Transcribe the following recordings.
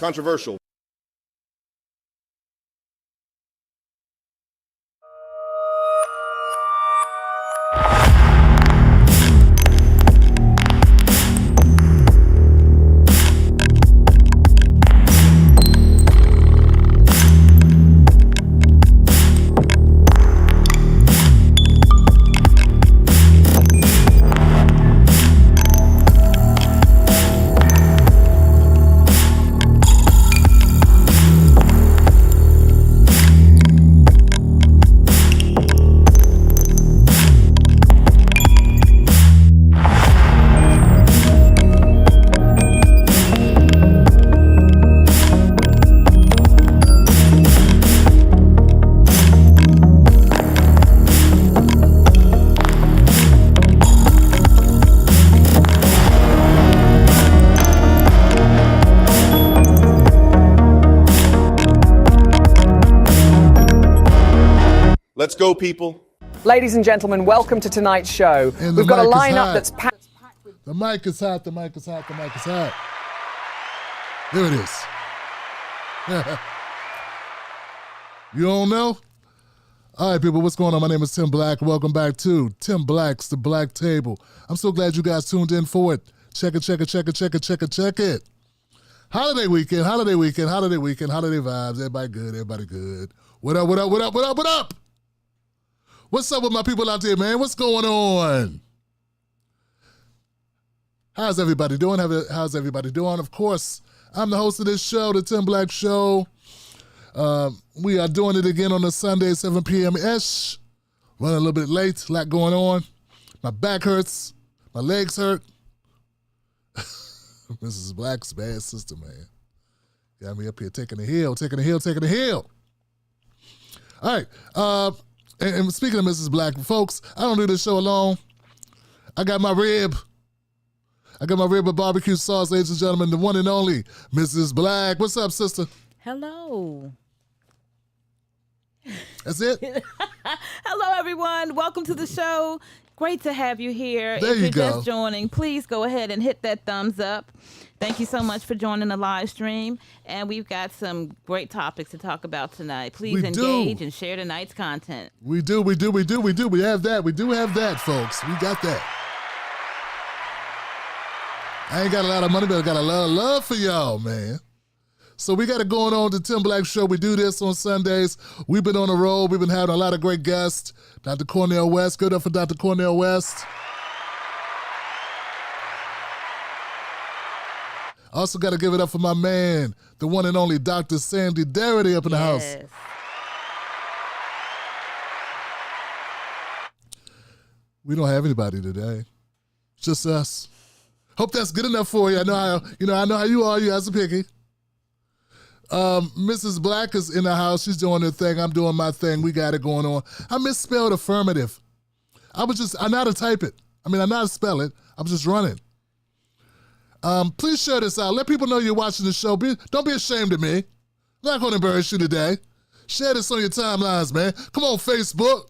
controversial. Let's go, people. Ladies and gentlemen, welcome to tonight's show. We've got a lineup that's packed. The mic is hot, the mic is hot, the mic is hot. There it is. You don't know? All right, people, what's going on? My name is Tim Black. Welcome back to Tim Black's The Black Table. I'm so glad you guys tuned in for it. Check it. Holiday weekend, holiday vibes. Everybody good. What up? What's up with my people out there, man? What's going on? How's everybody doing? Of course, I'm the host of this show, The Tim Black Show. We are doing it again on a Sunday, 7 p.m.-ish. Running a little bit late, a lot going on. My back hurts. My legs hurt. Mrs. Black's bad sister, man. Got me up here taking a hill. All right. And speaking of Mrs. Black, folks, I don't do this show alone. I got my rib with barbecue sauce, ladies and gentlemen, the one and only Mrs. Black. What's up, sister? Hello. That's it? Hello, everyone. Welcome to the show. Great to have you here. There you go. If you're just joining, please go ahead and hit that thumbs up. Thank you so much for joining the live stream. And we've got some great topics to talk about tonight. Please engage and share tonight's content. We do. We have that. We do have that, folks. We got that. I ain't got a lot of money, but I got a lot of love for y'all, man. So we got it going on, the Tim Black Show. We do this on Sundays. We've been on the road. We've been having a lot of great guests. Dr. Cornel West. Good up for Dr. Cornel West. Also got to give it up for my man, the one and only Dr. Sandy Darity up in the house. We don't have anybody today. Just us. Hope that's good enough for you. I know how you are. You guys are picky. Mrs. Black is in the house. She's doing her thing. I'm doing my thing. We got it going on. I misspelled affirmative. I know how to type it. I know how to spell it. I'm just running. Please share this out. Let people know you're watching the show. Don't be ashamed of me. I'm not going to embarrass you today. Share this on your timelines, man. Come on, Facebook.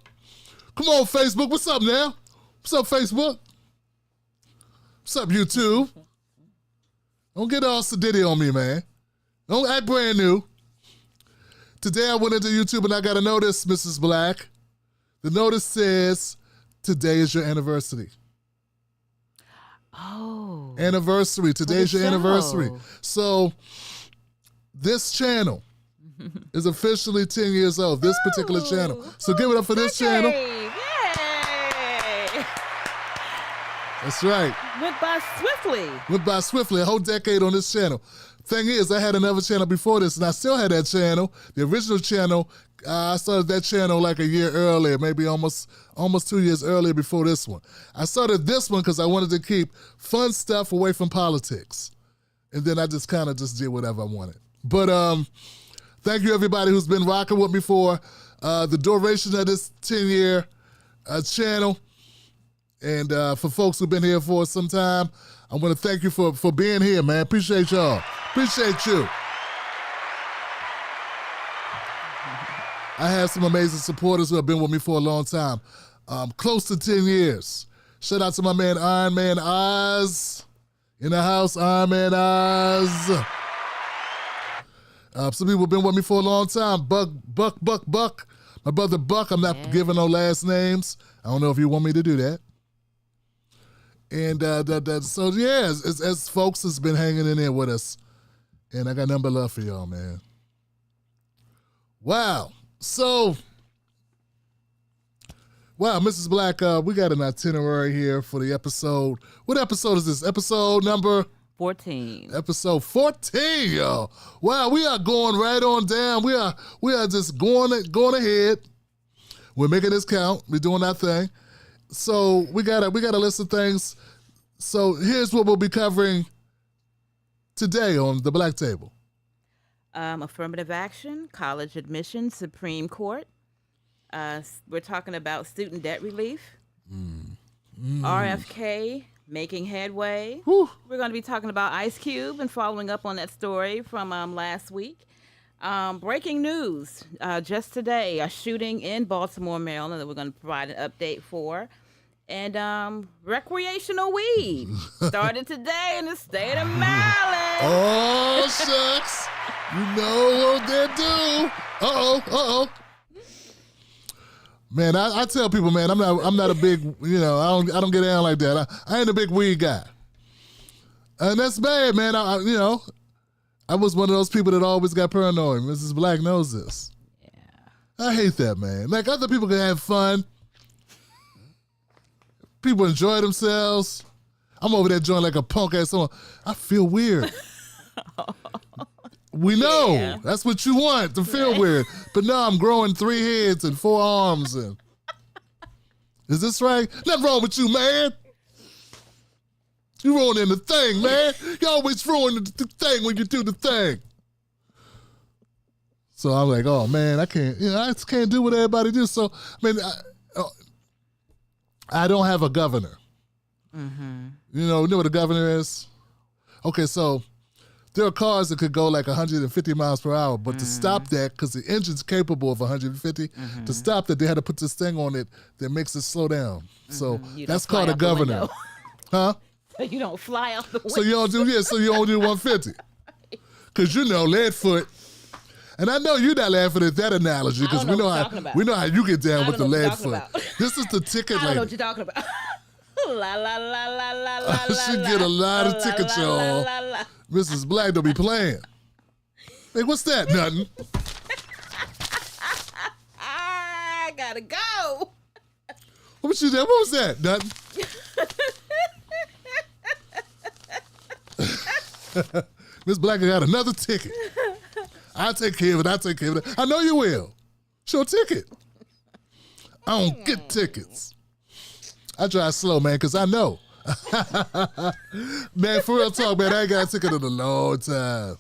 What's up now? What's up, Facebook? What's up, YouTube? Don't get all sedity on me, man. Don't act brand new. Today I went into YouTube and I got a notice, Mrs. Black. The notice says, today is your anniversary. Oh. Anniversary. Today's your anniversary. So this channel is officially 10 years old, this particular channel. So give it up for this channel. Yay. That's right. Went by swiftly. A whole decade on this channel. Thing is, I had another channel before this, and I still had that channel. The original channel, I started that channel like a year earlier, maybe almost 2 years earlier before this one. I started this one because I wanted to keep fun stuff away from politics. And then I just kind of did whatever I wanted. But thank you, everybody who's been rocking with me for the duration of this 10-year channel. And for folks who've been here for some time, I want to thank you for being here, man. Appreciate y'all. Appreciate you. I have some amazing supporters who have been with me for a long time. Close to 10 years. Shout out to my man, Iron Man Oz. In the house, Iron Man Oz. Some people have been with me for a long time. Buck. My brother Buck, I'm not giving no last names. I don't know if you want me to do that. And as folks has been hanging in there with us. And I got nothing but love for y'all, man. Wow. So, Mrs. Black, we got an itinerary here for the episode. What episode is this? Episode number? 14. Episode 14, y'all. Wow, we are going right on down. We are just going ahead. We're making this count. We're doing our thing. So we got a list of things. So here's what we'll be covering today on the Black Table. Affirmative action, college admission, Supreme Court. We're talking about student debt relief. RFK Making Headway. Whew. We're going to be talking about Ice Cube and following up on that story from last week. Breaking news. Just today, a shooting in Baltimore, Maryland that we're going to provide an update for. And recreational weed started today in the state of Maryland. Oh, shucks. You know what they do. Uh-oh. Man, I tell people, man, I'm not a big, I don't get down like that. I ain't a big weed guy. And that's bad, man. I was one of those people that always got paranoid. Mrs. Black knows this. Yeah. I hate that, man. Like, other people can have fun. People enjoy themselves. I'm over there joining like a punk ass song. I feel weird. We know. Yeah. That's what you want, to feel weird. But no, I'm growing 3 heads and 4 arms. And is this right? Nothing wrong with you, man. You ruining the thing, man. You always ruin the thing when you do the thing. So I'm like, oh, man, I just can't do what everybody do. So, I mean, I don't have a governor. Mm-hmm. You know what a governor is? Okay, so there are cars that could go like 150 miles per hour, but to stop that, because the engine's capable of 150, to stop that, they had to put this thing on it that makes it slow down. So that's called a governor. Huh? So you don't fly out the window. So you don't do 150. Because lead foot. And I know you're not laughing at that analogy, because we know how you get down with the lead foot. This is the ticket lady. I don't know what you're talking about. La la la la la la. She get a lot of tickets, y'all. Mrs. Black don't be playing. Hey, what's that? Nothing. I gotta go. What was that? Nothing. Miss Black got another ticket. I'll take care of it. I know you will. Show a ticket. I don't get tickets. I drive slow, man, because I know. Man, for real talk, man, I ain't got a ticket in a long time.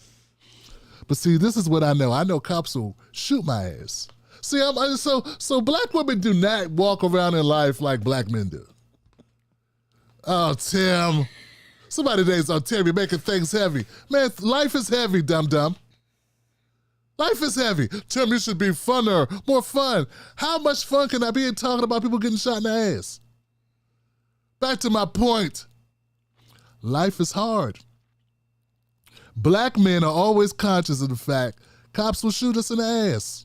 But see, this is what I know. I know cops will shoot my ass. See, so black women do not walk around in life like black men do. Oh, Tim. Somebody today's on Tim, you're making things heavy. Man, life is heavy, dum-dum. Life is heavy. Tim, you should be funner, more fun. How much fun can I be in talking about people getting shot in the ass? Back to my point. Life is hard. Black men are always conscious of the fact cops will shoot us in the ass.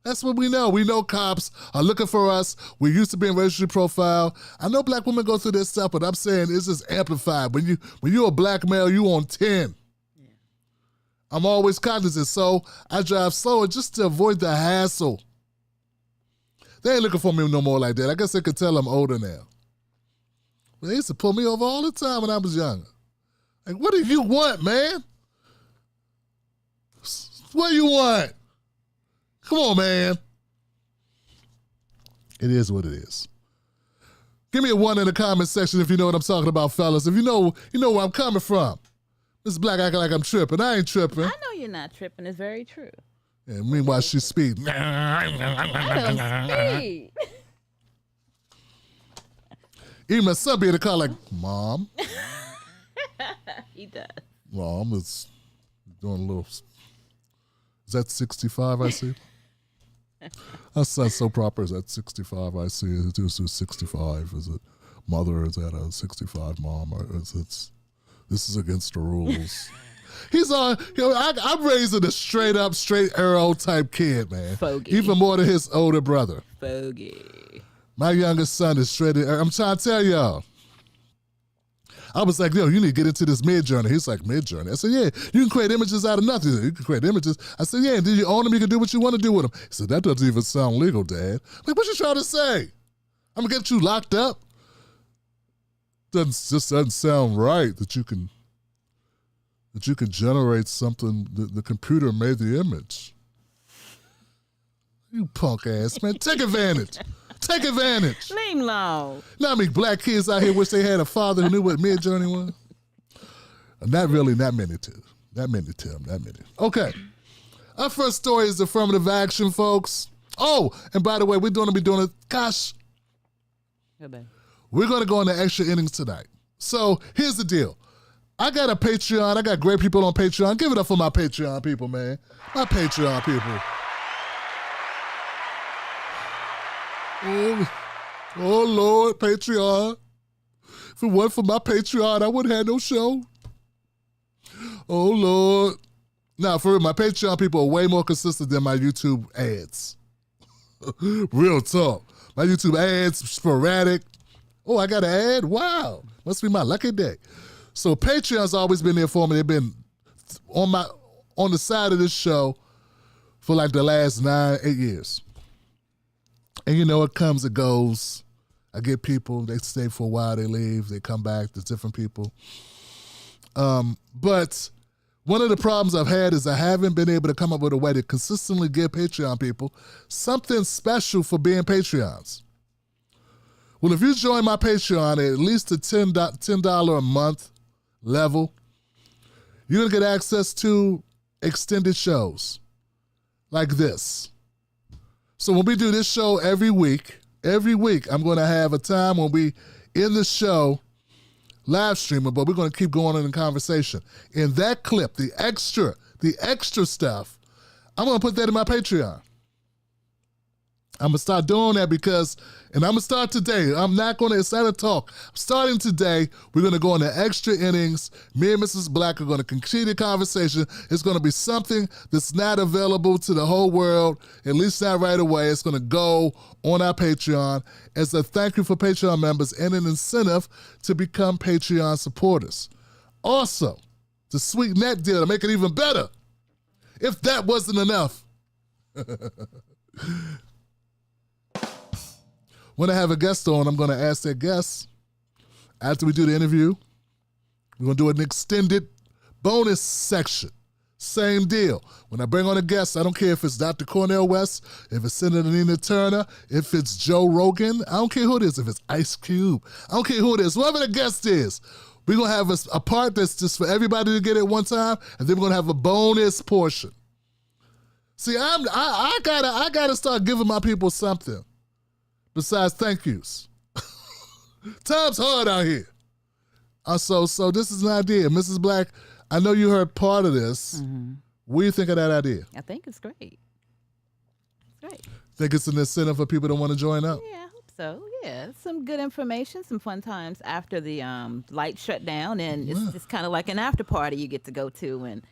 That's what we know. We know cops are looking for us. We're used to being racially profiled. I know black women go through this stuff, but I'm saying it's just amplified. When you're a black male, you on 10. Yeah. I'm always cognizant, so I drive slower just to avoid the hassle. They ain't looking for me no more like that. I guess they could tell I'm older now. They used to pull me over all the time when I was younger. Like, what do you want, man? What do you want? Come on, man. It is what it is. Give me a 1 in the comment section if you know what I'm talking about, fellas. If you know where I'm coming from. Miss Black acting like I'm tripping. I ain't tripping. I know you're not tripping. It's very true. And meanwhile, she's speeding. I don't speed. Even my son be in the car like, Mom. He does. Mom is doing a little. Is that 65 I see? That sounds so proper. Is that 65 I see? Is it 65? Is it mother? Is that a 65 mom? Or this is against the rules. He's on. I'm raising a straight arrow type kid, man. Fogey. Even more than his older brother. Fogey. My youngest son is straight. I'm trying to tell y'all. I was like, yo, you need to get into this Mid-Journey. He's like, Mid-Journey? I said, yeah, you can create images out of nothing. You can create images. I said, yeah, and then you own them, you can do what you want to do with them. He said, that doesn't even sound legal, Dad. Like, what you trying to say? I'm going to get you locked up? Just doesn't sound right that you can generate something, the computer made the image. You punk ass, man. Take advantage. Take advantage. Leave him alone. Now, I mean, black kids out here wish they had a father who knew what Mid-Journey was. Not really, not many, Tim. Not many. Okay. Our first story is affirmative action, folks. Oh, and by the way, we're going to be doing it. Gosh. We're going to go into extra innings tonight. So here's the deal. I got a Patreon. I got great people on Patreon. Give it up for my Patreon people, man. My Patreon people. Oh, Lord, Patreon. If it wasn't for my Patreon, I wouldn't have no show. Oh, Lord. Now, for real, my Patreon people are way more consistent than my YouTube ads. Real talk. My YouTube ads, sporadic. Oh, I got an ad? Wow. Must be my lucky day. So Patreon's always been there for me. They've been on the side of this show for like the last 9-8 years. And you know, it comes, it goes. I get people, they stay for a while, they leave, they come back, there's different people. But one of the problems I've had is I haven't been able to come up with a way to consistently give Patreon people something special for being Patreons. Well, if you join my Patreon at least a $10 a month level, you're going to get access to extended shows like this. So when we do this show every week, I'm going to have a time when we in the show live streaming, but we're going to keep going in the conversation. In that clip, the extra stuff, I'm going to put that in my Patreon. I'm going to start doing that and I'm going to start today. It's not a talk. I'm starting today. We're going to go into extra innings. Me and Mrs. Black are going to continue the conversation. It's going to be something that's not available to the whole world, at least not right away. It's going to go on our Patreon as a thank you for Patreon members and an incentive to become Patreon supporters. Also, to sweeten that deal to make it even better, if that wasn't enough. When I have a guest on, I'm going to ask that guest, after we do the interview, we're going to do an extended bonus section. Same deal. When I bring on a guest, I don't care if it's Dr. Cornel West, if it's Senator Nina Turner, if it's Joe Rogan, I don't care who it is, if it's Ice Cube, I don't care who it is, whoever the guest is. We're going to have a part that's just for everybody to get at one time, and then we're going to have a bonus portion. See, I gotta start giving my people something besides thank yous. Time's hard out here. So this is an idea. Mrs. Black, I know you heard part of this. Mm-hmm. What do you think of that idea? I think it's great. It's great. Think it's an incentive for people that want to join up? Yeah, I hope so. Yeah, some good information, some fun times after the lights shut down, and it's just kind of like an after party you get to go to and,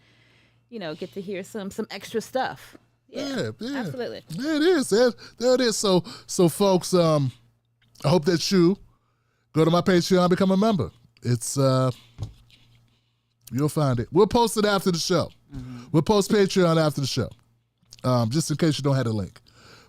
get to hear some extra stuff. Yeah, absolutely. There it is. There it is. So folks, I hope that you go to my Patreon and become a member. It's you'll find it. We'll post it after the show. Mm-hmm. We'll post Patreon after the show, just in case you don't have the link.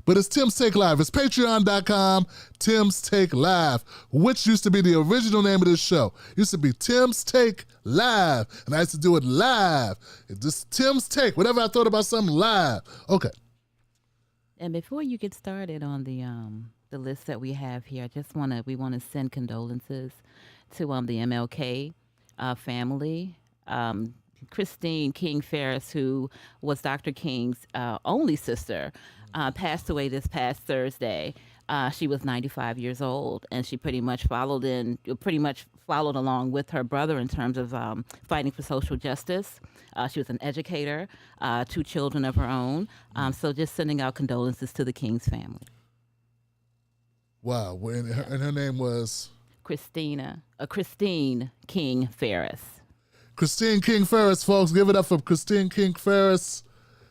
But it's Tim's Take Live. It's patreon.com, Tim's Take Live, which used to be the original name of this show. It used to be Tim's Take Live, and I used to do it live. It's just Tim's Take, whatever I thought about something live. Okay. And before you get started on the list that we have here, we want to send condolences to the MLK family. Christine King Ferris, who was Dr. King's only sister, passed away this past Thursday. She was 95 years old, and she pretty much followed along with her brother in terms of fighting for social justice. She was an educator, 2 children of her own. So just sending out condolences to the King's family. Wow, and her name was? Christine King Ferris. Christine King Ferris, folks. Give it up for Christine King Ferris.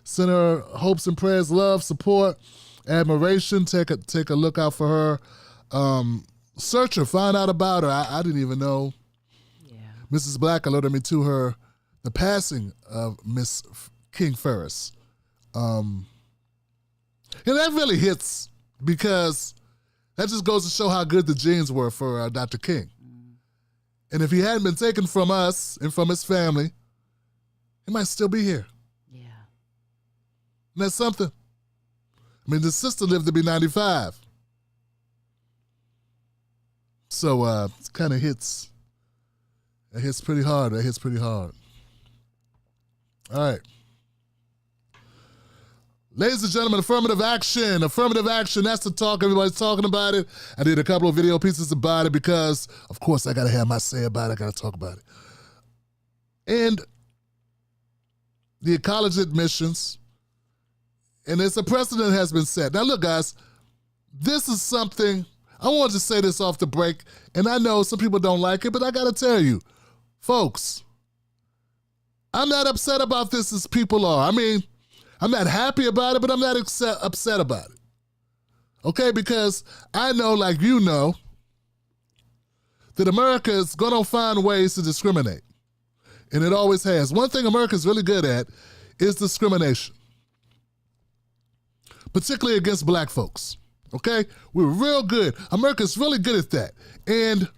Send her hopes and prayers, love, support, admiration. Take a look out for her. Search her, find out about her. I didn't even know. Yeah. Mrs. Black alerted me to her, the passing of Miss King Ferris. And that really hits because that just goes to show how good the genes were for Dr. King. And if he hadn't been taken from us and from his family, he might still be here. Yeah. And that's something. I mean, the sister lived to be 95. So it kind of hits. It hits pretty hard. All right. Ladies and gentlemen, affirmative action. Affirmative action, that's the talk. Everybody's talking about it. I did a couple of video pieces about it because, of course, I got to have my say about it. I got to talk about it. And the college admissions, and it's a precedent has been set. Now, look, guys, this is something, I wanted to say this off the break, and I know some people don't like it, but I got to tell you, folks, I'm not upset about this as people are. I mean, I'm not happy about it, but I'm not upset about it. Okay, because I know, like you know, that America is going to find ways to discriminate. And it always has. One thing America is really good at is discrimination, particularly against black folks. Okay? We're real good. America's really good at that. And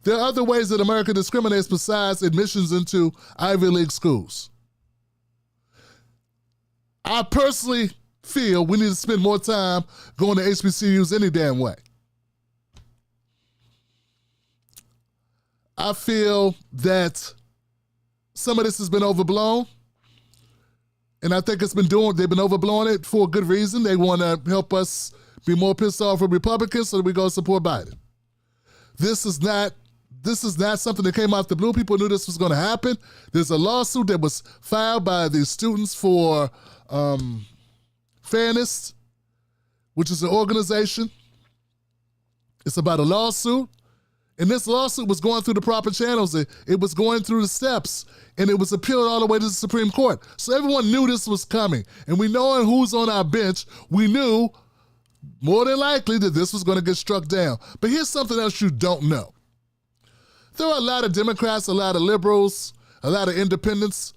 there are other ways that America discriminates besides admissions into Ivy League schools. I personally feel we need to spend more time going to HBCUs any damn way. I feel that some of this has been overblown, and I think they've been overblowing it for a good reason. They want to help us be more pissed off with Republicans so that we go support Biden. This is not something that came out the blue. People knew this was going to happen. There's a lawsuit that was filed by the Students for Fairness, which is an organization. It's about a lawsuit. And this lawsuit was going through the proper channels. It was going through the steps, and it was appealed all the way to the Supreme Court. So everyone knew this was coming. And we knowing who's on our bench, we knew more than likely that this was going to get struck down. But here's something else you don't know. There are a lot of Democrats, a lot of liberals, a lot of independents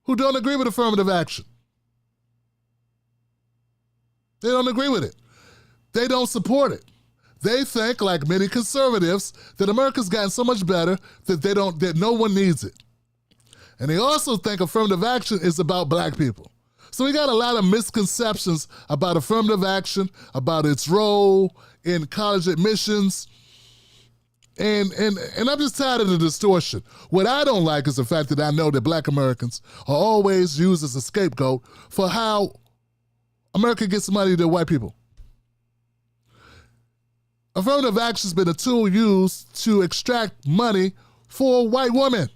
who don't agree with affirmative action. They don't agree with it. They don't support it. They think, like many conservatives, that America's gotten so much better that no one needs it. And they also think affirmative action is about black people. So we got a lot of misconceptions about affirmative action, about its role in college admissions. And I'm just tired of the distortion. What I don't like is the fact that I know that black Americans are always used as a scapegoat for how America gets money to white people. Affirmative action has been a tool used to extract money for white women.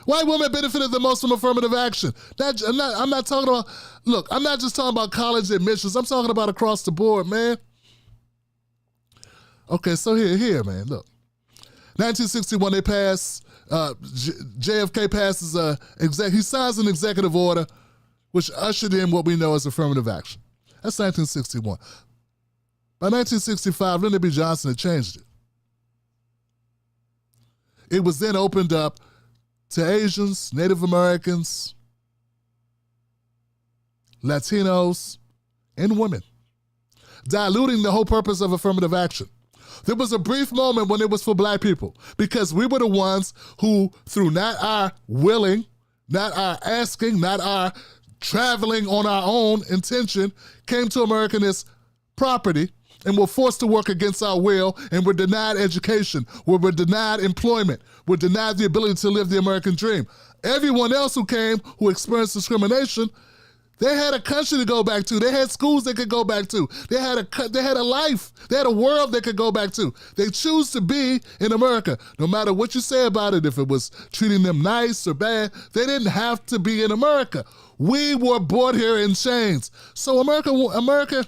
White women benefited the most from affirmative action. I'm not talking about, look, I'm not just talking about college admissions. I'm talking about across the board, man. Okay, so here, man, look. 1961, they pass, JFK passes he signs an executive order which ushered in what we know as affirmative action. That's 1961. By 1965, Lyndon B. Johnson had changed it. It was then opened up to Asians, Native Americans, Latinos, and women, diluting the whole purpose of affirmative action. There was a brief moment when it was for black people because we were the ones who, through not our willing, not our asking, not our traveling on our own intention, came to America as property and were forced to work against our will and were denied education, were denied employment, were denied the ability to live the American dream. Everyone else who came, who experienced discrimination, they had a country to go back to. They had schools they could go back to. They had a life. They had a world they could go back to. They choose to be in America. No matter what you say about it, if it was treating them nice or bad, they didn't have to be in America. We were brought here in chains. So America,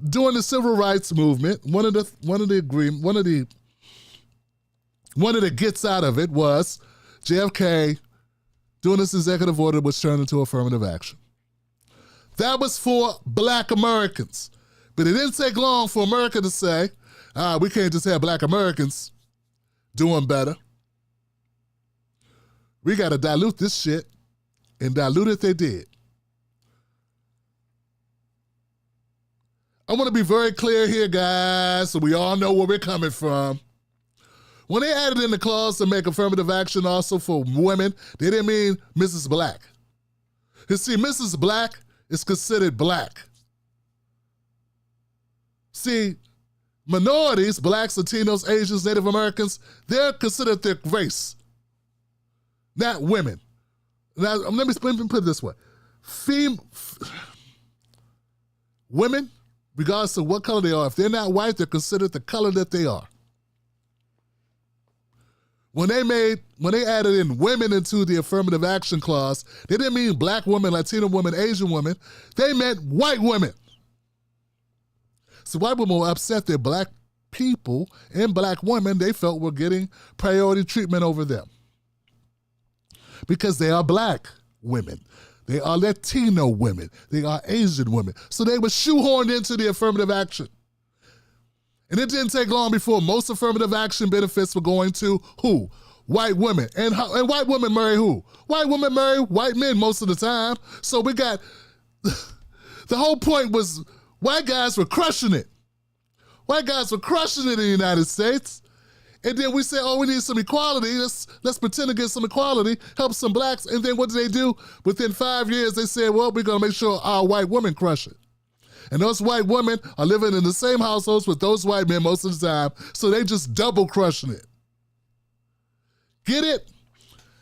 during the civil rights movement, one of the one of the gets out of it was JFK doing this executive order which turned into affirmative action. That was for Black Americans. But it didn't take long for America to say, we can't just have Black Americans doing better. We got to dilute this shit, and dilute it they did. I want to be very clear here, guys, so we all know where we're coming from. When they added in the clause to make affirmative action also for women, they didn't mean Mrs. Black. You see, Mrs. Black is considered Black. See, minorities, Blacks, Latinos, Asians, Native Americans, they're considered their race, not women. Now, let me put it this way. Women, regardless of what color they are, if they're not white, they're considered the color that they are. When they added in women into the affirmative action clause, they didn't mean Black women, Latino women, Asian women. They meant white women. So white women were upset that Black people and Black women they felt were getting priority treatment over them. Because they are Black women. They are Latino women. They are Asian women. So they were shoehorned into the affirmative action. And it didn't take long before most affirmative action benefits were going to who? White women. And white women marry who? White women marry white men most of the time. So we got, the whole point was white guys were crushing it. White guys were crushing it in the United States. And then we say, oh, we need some equality. Let's pretend to get some equality, help some Blacks. And then what do they do? Within 5 years, they said, well, we're going to make sure our white women crush it. And those white women are living in the same households with those white men most of the time, so they just double crushing it. Get it?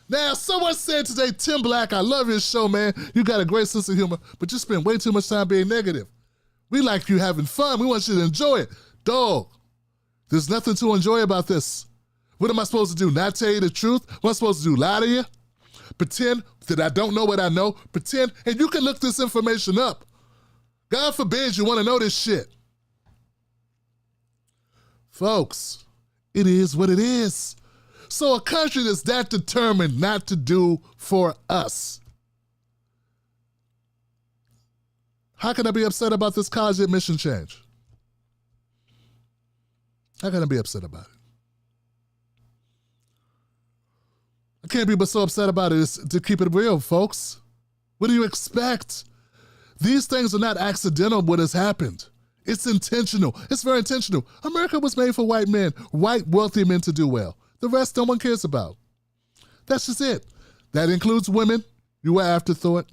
Now, someone said today, Tim Black, I love your show, man. You got a great sense of humor, but you spend way too much time being negative. We like you having fun. We want you to enjoy it. Dog, there's nothing to enjoy about this. What am I supposed to do? Not tell you the truth? What am I supposed to do? Lie to you? Pretend that I don't know what I know? Pretend, and you can look this information up. God forbid you want to know this shit. Folks, it is what it is. So a country that's that determined not to do for us, how can I be upset about this college admission change? How can I be upset about it? I can't be but so upset about it. It's to keep it real, folks. What do you expect? These things are not accidental what has happened. It's intentional. It's very intentional. America was made for white men, white wealthy men to do well. The rest no one cares about. That's just it. That includes women. You were afterthought.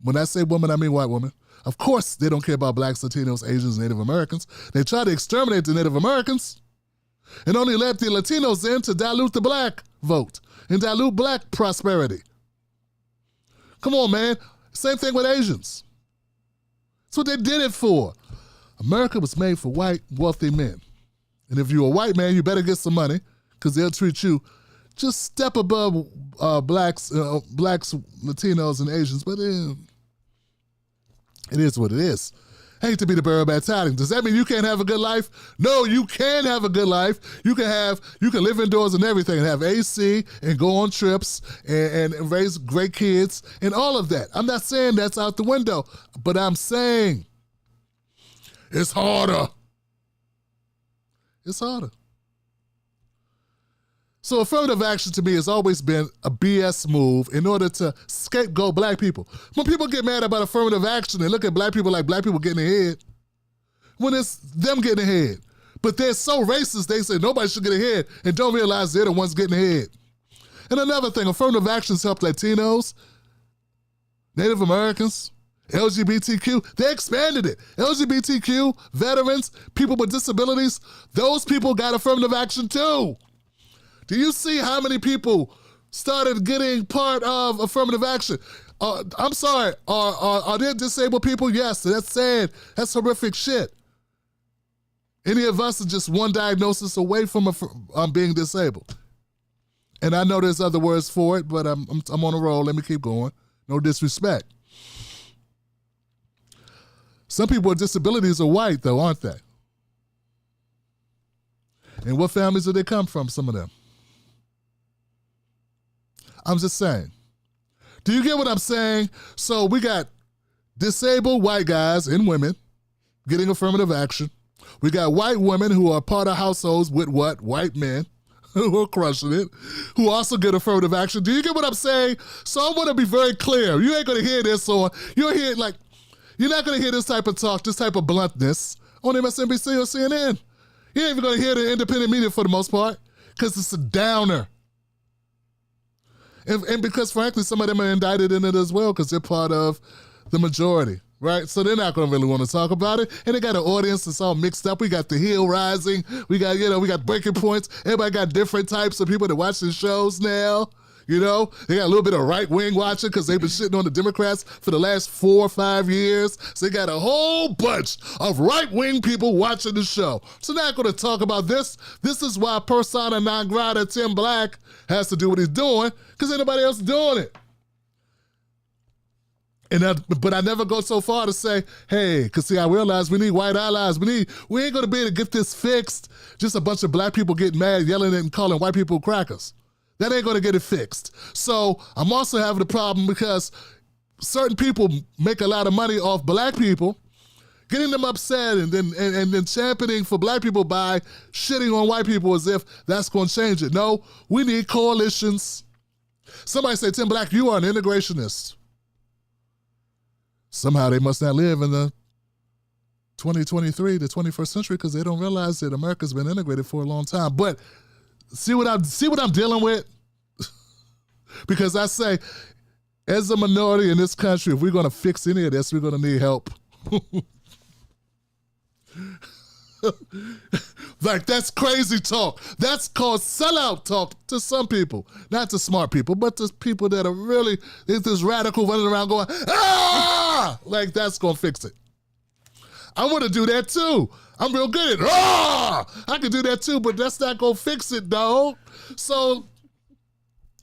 When I say women, I mean white women. Of course, they don't care about Blacks, Latinos, Asians, Native Americans. They try to exterminate the Native Americans and only let the Latinos in to dilute the Black vote and dilute Black prosperity. Come on, man. Same thing with Asians. That's what they did it for. America was made for white, wealthy men. And if you're a white man, you better get some money because they'll treat you just step above blacks, Latinos, and Asians. But it is what it is. I hate to be the bearer of bad tidings. Does that mean you can't have a good life? No, you can have a good life. You can live indoors and everything and have AC and go on trips and raise great kids and all of that. I'm not saying that's out the window, but I'm saying it's harder. It's harder. So affirmative action to me has always been a BS move in order to scapegoat Black people. When people get mad about affirmative action, they look at Black people like Black people getting ahead when it's them getting ahead. But they're so racist, they say nobody should get ahead and don't realize they're the ones getting ahead. And another thing, affirmative actions help Latinos, Native Americans, LGBTQ, they expanded it. LGBTQ, veterans, people with disabilities, those people got affirmative action too. Do you see how many people started getting part of affirmative action? I'm sorry, are there disabled people? Yes, that's sad. That's horrific shit. Any of us are just one diagnosis away from being disabled. And I know there's other words for it, but I'm on a roll. Let me keep going. No disrespect. Some people with disabilities are white, though, aren't they? And what families do they come from, some of them? I'm just saying. Do you get what I'm saying? So we got disabled white guys and women getting affirmative action. We got white women who are part of households with what? White men who are crushing it, who also get affirmative action. Do you get what I'm saying? So I want to be very clear. You ain't going to hear this on, you're not going to hear this type of talk, this type of bluntness on MSNBC or CNN. You ain't even going to hear the independent media for the most part because it's a downer. And because, frankly, some of them are indicted in it as well because they're part of the majority, right? So they're not going to really want to talk about it. And they got an audience that's all mixed up. We got the heel rising. We got breaking points. Everybody got different types of people that watch the shows now. You know, they got a little bit of right wing watching because they've been shitting on the Democrats for the last 4 or 5 years. So they got a whole bunch of right wing people watching the show. So they're not going to talk about this. This is why persona non grata Tim Black has to do what he's doing because ain't nobody else doing it. But I never go so far to say, hey, because see, I realize we need white allies. We ain't going to be able to get this fixed. Just a bunch of black people getting mad, yelling and calling white people crackers. That ain't going to get it fixed. So I'm also having a problem because certain people make a lot of money off black people, getting them upset and then championing for black people by shitting on white people as if that's going to change it. No, we need coalitions. Somebody say, Tim Black, you are an integrationist. Somehow they must not live in the 2023, the 21st century, because they don't realize that America's been integrated for a long time. But see what I'm dealing with? Because I say, as a minority in this country, if we're going to fix any of this, we're going to need help. Like, that's crazy talk. That's called sellout talk to some people. Not to smart people, but to people that are really, there's this radical running around going, ah! Like, that's going to fix it. I want to do that too. I'm real good at it. I can do that too, but that's not going to fix it, dog. So,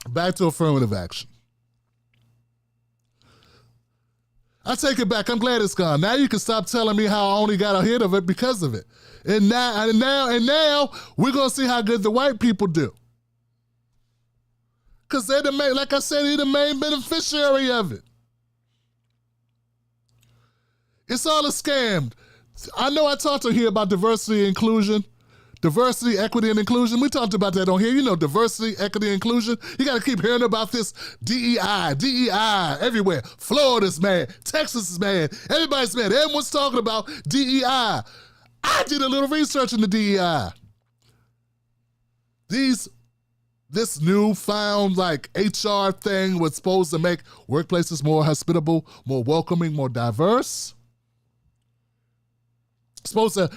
back to affirmative action. I take it back. I'm glad it's gone. Now you can stop telling me how I only got a hit of it because of it. And now we're going to see how good the white people do. Because they're the main, like I said, they're the main beneficiary of it. It's all a scam. I know I talked to here about diversity and inclusion. Diversity, equity, and inclusion. We talked about that on here. You know, diversity, equity, and inclusion. You got to keep hearing about this DEI everywhere. Florida's mad. Texas is mad. Everybody's mad. Everyone's talking about DEI. I did a little research into DEI. This newfound like HR thing was supposed to make workplaces more hospitable, more welcoming, more diverse. Supposed to,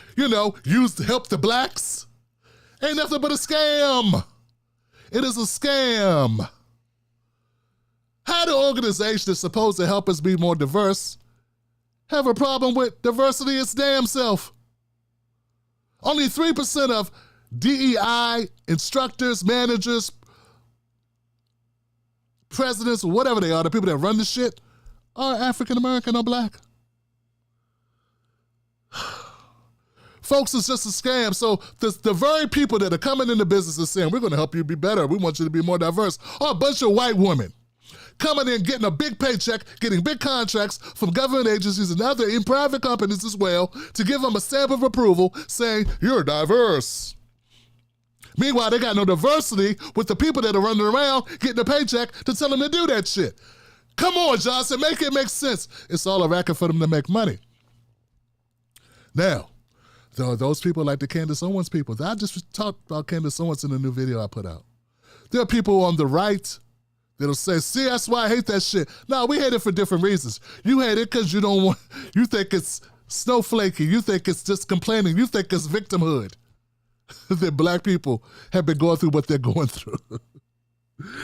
use to help the blacks. Ain't nothing but a scam. It is a scam. How the organization that's supposed to help us be more diverse have a problem with diversity its damn self? Only 3% of DEI instructors, managers, presidents, or whatever they are, the people that run the shit, are African American or black. Folks, it's just a scam. So the very people that are coming into business and saying, we're going to help you be better, we want you to be more diverse, are a bunch of white women coming in, getting a big paycheck, getting big contracts from government agencies and other in private companies as well to give them a stamp of approval saying, you're diverse. Meanwhile, they got no diversity with the people that are running around getting a paycheck to tell them to do that shit. Come on, Johnson, make it make sense. It's all a racket for them to make money. Now, those people like the Candace Owens people. I just talked about Candace Owens in the new video I put out. There are people on the right that'll say, see, that's why I hate that shit. No, we hate it for different reasons. You hate it because you think it's snowflakey. You think it's just complaining. You think it's victimhood that black people have been going through what they're going through.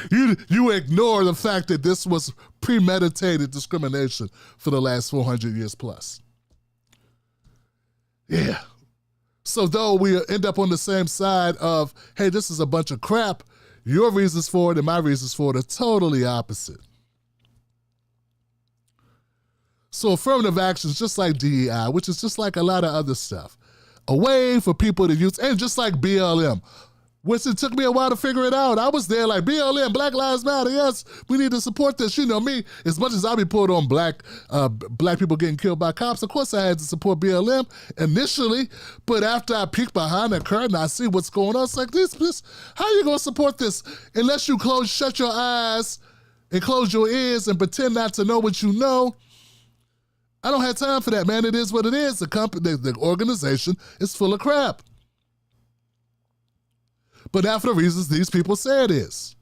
You ignore the fact that this was premeditated discrimination for the last 400 years plus. Yeah. So though we end up on the same side of, hey, this is a bunch of crap, your reasons for it and my reasons for it are totally opposite. So affirmative action is just like DEI, which is just like a lot of other stuff. a way for people to use, and just like BLM, which it took me a while to figure it out. I was there like, BLM, Black Lives Matter, yes, we need to support this. You know me, as much as I be pulled on black people getting killed by cops, of course I had to support BLM initially, but after I peek behind the curtain, I see what's going on. It's like, this how you gonna support this unless you shut your eyes and close your ears and pretend not to know what you know? I don't have time for that, man. It is what it is. The company, the organization is full of crap. But not for the reasons these people say it is.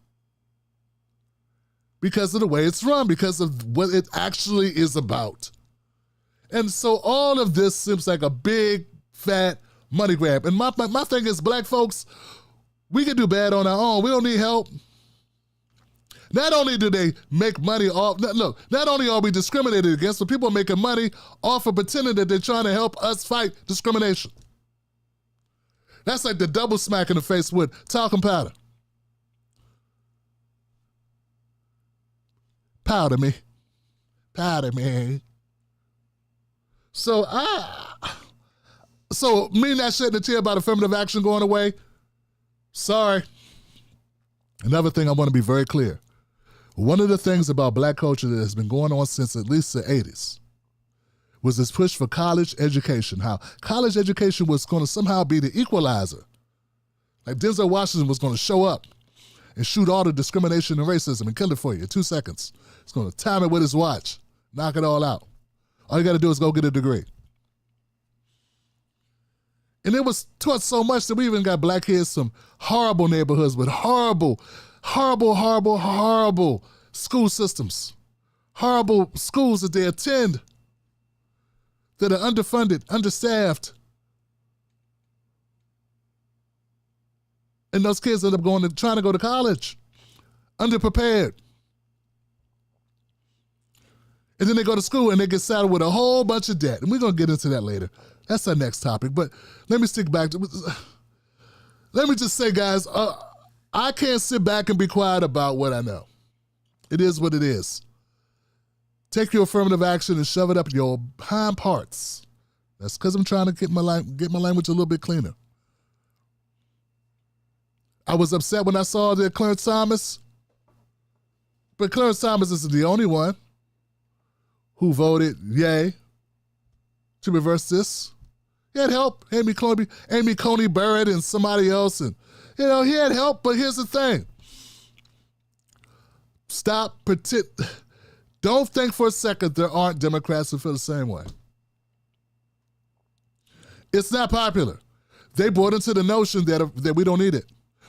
Because of the way it's run, because of what it actually is about. And so all of this seems like a big, fat money grab. And my thing is, black folks, we can do bad on our own. We don't need help. Not only do they make money off, look, not only are we discriminated against, but people are making money off of pretending that they're trying to help us fight discrimination. That's like the double smack in the face with talcum powder. Powder me. Powder me. So me not shedding a tear about affirmative action going away, sorry. Another thing I want to be very clear. One of the things about black culture that has been going on since at least the 80s was this push for college education, how college education was going to somehow be the equalizer. Like Denzel Washington was going to show up and shoot all the discrimination and racism and kill it for you in 2 seconds. He's going to time it with his watch, knock it all out. All you got to do is go get a degree. And it was taught so much that we even got black kids from horrible neighborhoods with horrible school systems, horrible schools that they attend that are underfunded, understaffed. And those kids end up trying to go to college, underprepared. And then they go to school and they get saddled with a whole bunch of debt. And we're going to get into that later. That's our next topic. But let me stick back to, let me just say, guys, I can't sit back and be quiet about what I know. It is what it is. Take your affirmative action and shove it up your hind parts. That's because I'm trying to get my language a little bit cleaner. I was upset when I saw that Clarence Thomas, but Clarence Thomas isn't the only one who voted yay to reverse this. He had help, Amy Coney Barrett and somebody else, and he had help, but here's the thing. Don't think for a second there aren't Democrats who feel the same way. It's not popular. They bought into the notion that we don't need it.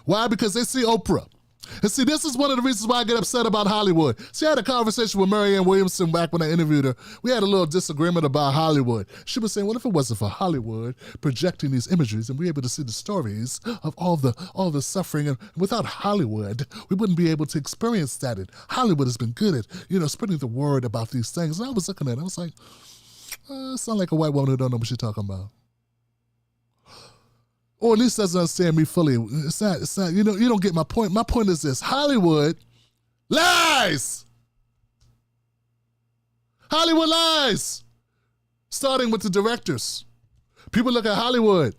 Why? Because they see Oprah. And see, this is one of the reasons why I get upset about Hollywood. See, I had a conversation with Marianne Williamson back when I interviewed her. We had a little disagreement about Hollywood. She was saying, what if it wasn't for Hollywood projecting these images and we were able to see the stories of all the suffering, and without Hollywood, we wouldn't be able to experience that. And Hollywood has been good at, spreading the word about these things. And I was looking at it, I was like, it sounds like a white woman who don't know what she's talking about. Or at least doesn't understand me fully. It's not, you don't get my point. My point is this: Hollywood lies. Hollywood lies. Starting with the directors. People look at Hollywood.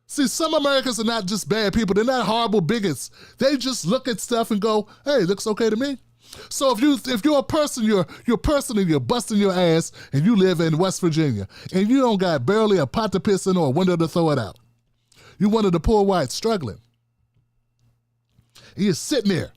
See, some Americans are not just bad people. They're not horrible bigots. They just look at stuff and go, hey, it looks okay to me. So if you're a person, you're a person and you're busting your ass and you live in West Virginia and you don't got barely a pot to piss in or a window to throw it out. You're one of the poor whites struggling. And you're sitting there.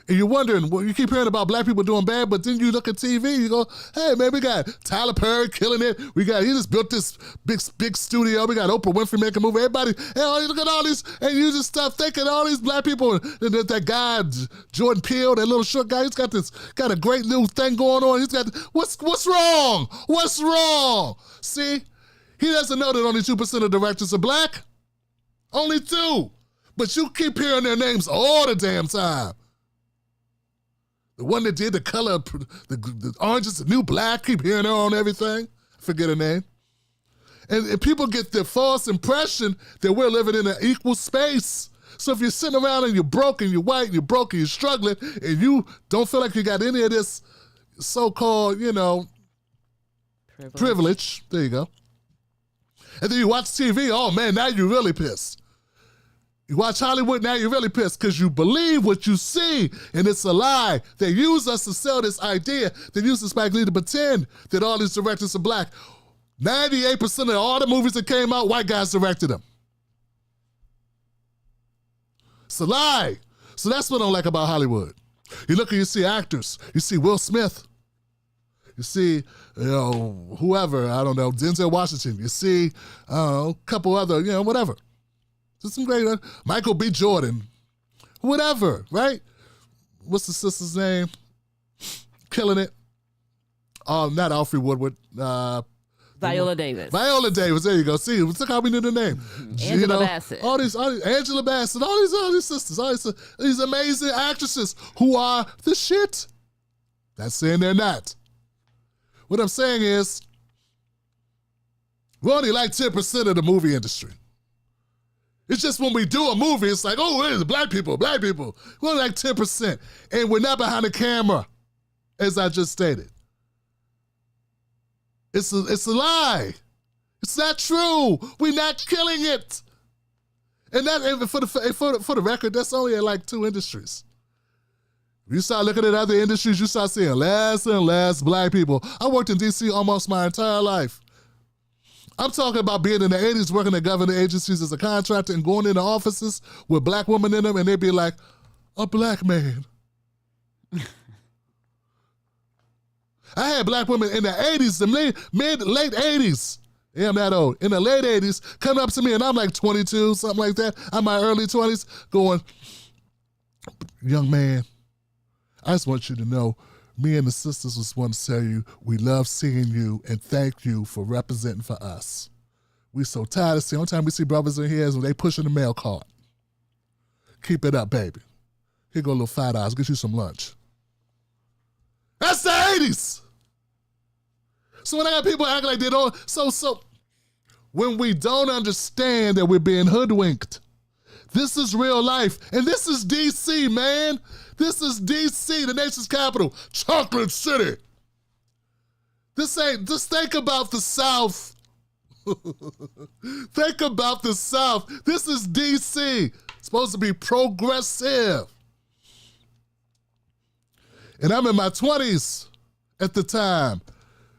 And you're wondering, well, you keep hearing about black people doing bad, but then you look at TV, you go, hey, man, we got Tyler Perry killing it. He just built this big studio. We got Oprah Winfrey making a movie. Everybody, hey, look at all these, and you just start thinking all these black people, and that guy, Jordan Peele, that little short guy, he's got a great new thing going on. He's got, what's wrong? What's wrong? See? He doesn't know that only 2% of directors are black. Only 2. But you keep hearing their names all the damn time. The one that did the color, the orange is the new black, keep hearing her on everything. I forget her name. And people get the false impression that we're living in an equal space. So if you're sitting around and you're broke and you're white and you're broke and you're struggling and you don't feel like you got any of this so-called, privilege. There you go. And then you watch TV, oh man, now you're really pissed. You watch Hollywood, now you're really pissed because you believe what you see, and it's a lie. They use us to sell this idea. They use the Spike Lee to pretend that all these directors are black. 98% of all the movies that came out, white guys directed them. It's a lie. So that's what I don't like about Hollywood. You look and you see actors. You see Will Smith. You see, whoever, I don't know, Denzel Washington. You see, a couple other, whatever. Just some great, Michael B. Jordan. Whatever, right? What's the sister's name? Killing it. Not Alfre Woodward. Viola Davis. Viola Davis, there you go. See, look how we knew the name. Angela Bassett. All these Angela Bassett, all these sisters, all these amazing actresses who are the shit. That's saying they're not. What I'm saying is, we're only like 10% of the movie industry. It's just when we do a movie, it's like, oh, it's black people. We're only like 10%. And we're not behind the camera, as I just stated. It's a lie. It's not true. We're not killing it. And for the record, that's only at like 2 industries. If you start looking at other industries, you start seeing less and less black people. I worked in D.C. almost my entire life. I'm talking about being in the 80s, working at government agencies as a contractor and going into offices with black women in them, and they'd be like, a black man. I had black women in the 80s, the late 80s. Yeah, I'm that old. In the late 80s, coming up to me, and I'm like 22, something like that. I'm in my early 20s, going, young man, I just want you to know, me and the sisters just want to tell you we love seeing you and thank you for representing for us. We so tired of seeing, only time we see brothers in here is when they pushing the mail cart. Keep it up, baby. Here go a little $5, get you some lunch. That's the 80s. So when I got people acting like they don't, so when we don't understand that we're being hoodwinked, this is real life. And this is D.C., man. This is D.C., the nation's capital, Chocolate City. Just think about the South. Think about the South. This is D.C., supposed to be progressive. And I'm in my 20s at the time,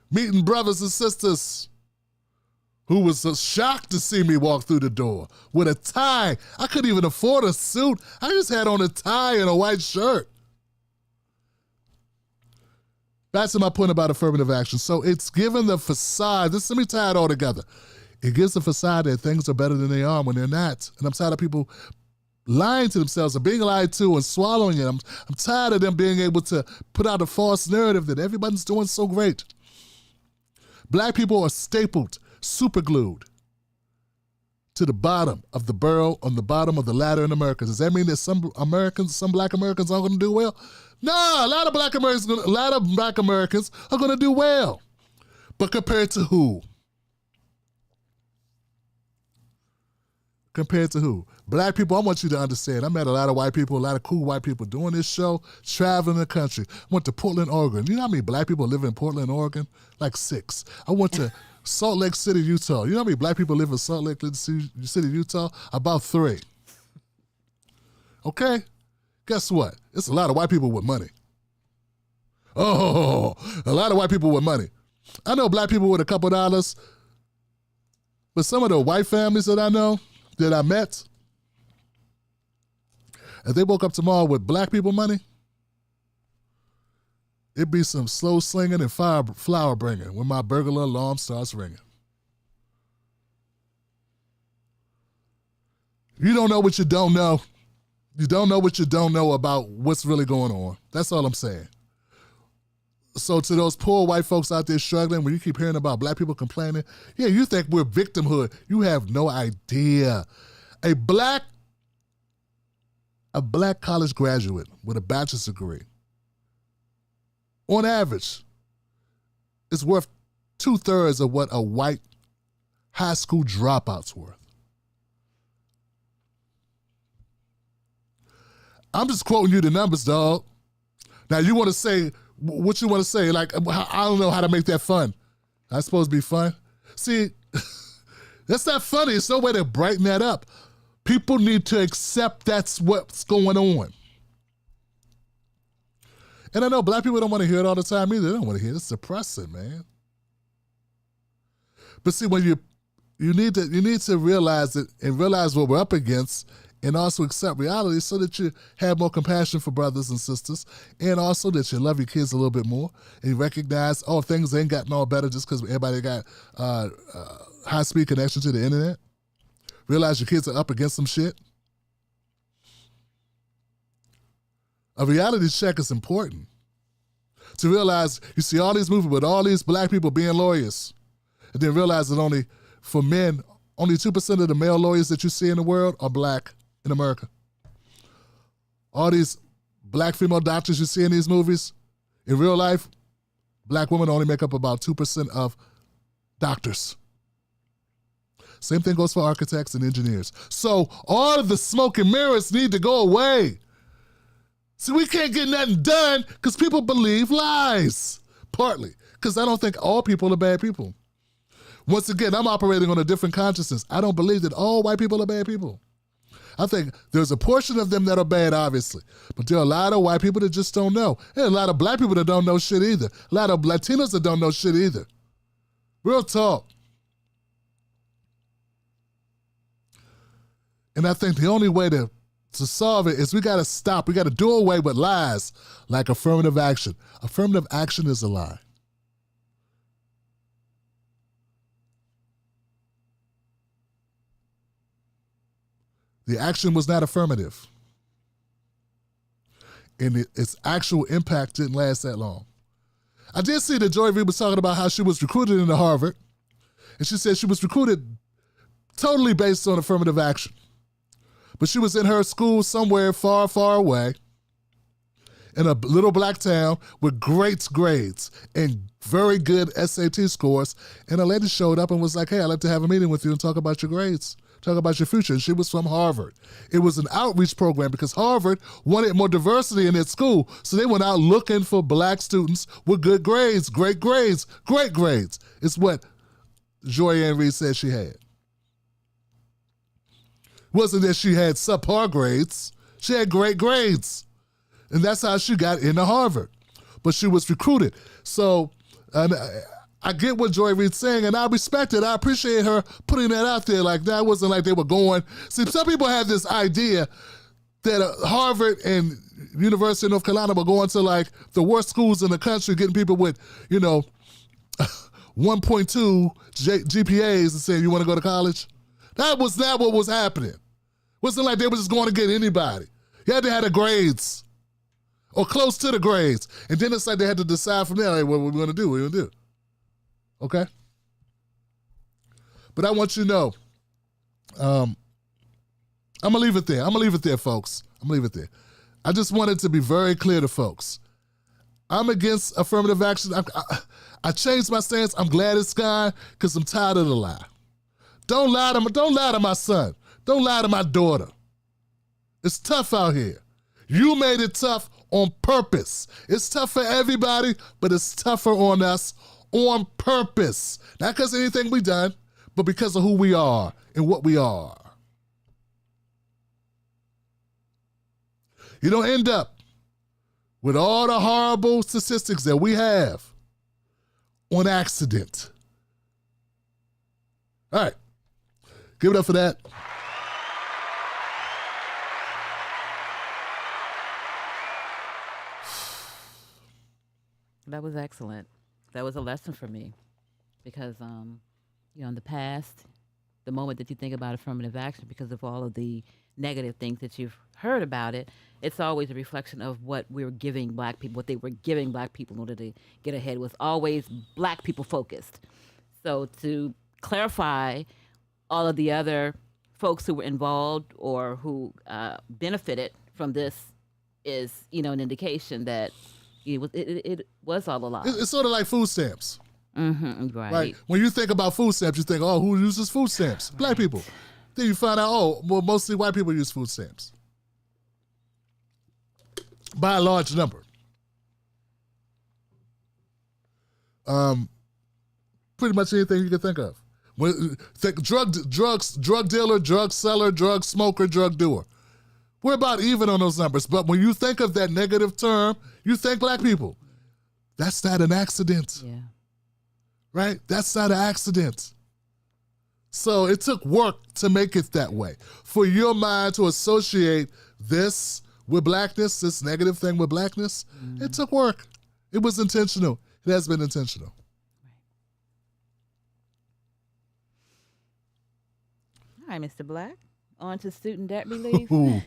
meeting brothers and sisters who was so shocked to see me walk through the door with a tie. I couldn't even afford a suit. I just had on a tie and a white shirt. That's my point about affirmative action. So it's given the facade. Let me tie it all together. It gives the facade that things are better than they are when they're not. And I'm tired of people lying to themselves and being lied to and swallowing it. I'm tired of them being able to put out a false narrative that everybody's doing so great. Black people are stapled, super glued to the bottom of the barrel, on the bottom of the ladder in America. Does that mean that some black Americans aren't going to do well? No, a lot of black Americans are going to do well. But compared to who? Compared to who? Black people, I want you to understand, I met a lot of white people, a lot of cool white people doing this show, traveling the country. I went to Portland, Oregon. You know how many black people live in Portland, Oregon? Like 6. I went to Salt Lake City, Utah. You know how many black people live in Salt Lake City, Utah? About 3. Okay? Guess what? It's a lot of white people with money. Oh, a lot of white people with money. I know black people with a couple dollars, but some of the white families that I know, that I met, if they woke up tomorrow with black people money, it'd be some slow slinging and flower bringing when my burglar alarm starts ringing. You don't know what you don't know. You don't know what you don't know about what's really going on. That's all I'm saying. So to those poor white folks out there struggling, when you keep hearing about black people complaining, yeah, you think we're victimhood. You have no idea. A black college graduate with a bachelor's degree, on average, is worth 2/3 of what a white high school dropout's worth. I'm just quoting you the numbers, dog. Now you want to say what you want to say. Like, I don't know how to make that fun. That's supposed to be fun. See, That's not funny. It's no way to brighten that up. People need to accept that's what's going on. And I know black people don't want to hear it all the time either. They don't want to hear it. It's depressing, man. But see, when you need to realize it and realize what we're up against, and also accept reality so that you have more compassion for brothers and sisters, and also that you love your kids a little bit more, and you recognize, things ain't gotten all better just because everybody got high-speed connection to the internet. Realize your kids are up against some shit. A reality check is important. To realize you see all these movies with all these black people being lawyers, and then realize that only 2% of the male lawyers that you see in the world are black in America. All these black female doctors you see in these movies, in real life, black women only make up about 2% of doctors. Same thing goes for architects and engineers. So all of the smoke and mirrors need to go away. See, we can't get nothing done because people believe lies. Partly, because I don't think all people are bad people. Once again, I'm operating on a different consciousness. I don't believe that all white people are bad people. I think there's a portion of them that are bad, obviously. But there are a lot of white people that just don't know. And a lot of black people that don't know shit either. A lot of Latinos that don't know shit either. Real talk. And I think the only way to solve it is we got to stop. We got to do away with lies like affirmative action. Affirmative action is a lie. The action was not affirmative. And its actual impact didn't last that long. I did see that Joy Reid was talking about how she was recruited into Harvard. And she said she was recruited totally based on affirmative action. But she was in her school somewhere far, far away in a little black town with great grades and very good SAT scores. And a lady showed up and was like, hey, I'd like to have a meeting with you and talk about your grades. Talk about your future. And she was from Harvard. It was an outreach program because Harvard wanted more diversity in its school. So they went out looking for black students with good grades, great grades, great grades. It's what Joy Reid said she had. Wasn't that she had subpar grades. She had great grades. And that's how she got into Harvard. But she was recruited. So I get what Joy Reid's saying, and I respect it. I appreciate her putting that out there like that. It wasn't like they were going. See, some people have this idea that Harvard and University of North Carolina were going to like the worst schools in the country, getting people with, 1.2 GPAs and saying, you want to go to college? That was not what was happening. It wasn't like they were just going to get anybody. You had to have the grades or close to the grades. And then it's like they had to decide from there, like, what we're going to do, what we're going to do. Okay? But I want you to know, I'm going to leave it there. I'm going to leave it there, folks. I'm going to leave it there. I just wanted to be very clear to folks. I'm against affirmative action. I changed my stance. I'm glad it's gone because I'm tired of the lie. Don't lie to my son. Don't lie to my daughter. It's tough out here. You made it tough on purpose. It's tough for everybody, but it's tougher on us on purpose. Not because of anything we done, but because of who we are and what we are. You don't end up with all the horrible statistics that we have on accident. All right. Give it up for that. That was excellent. That was a lesson for me because, in the past, the moment that you think about affirmative action, because of all of the negative things that you've heard about it, it's always a reflection of what we were giving black people, what they were giving black people in order to get ahead. It was always black people focused. So to clarify all of the other folks who were involved or who benefited from this is, an indication that it was all a lie. It's sort of like food stamps. Mm-hmm, right. Right. When you think about food stamps, you think, oh, who uses food stamps? Right. Black people. Then you find out, mostly white people use food stamps. By a large number. Pretty much anything you can think of. Think drug dealer, drug seller, drug smoker, drug doer. We're about even on those numbers. But when you think of that negative term, you think black people. That's not an accident. Yeah. Right? That's not an accident. So it took work to make it that way. For your mind to associate this with blackness, this negative thing with blackness, it took work. It was intentional. It has been intentional. All right, Mr. Black. On to student debt relief. Woo!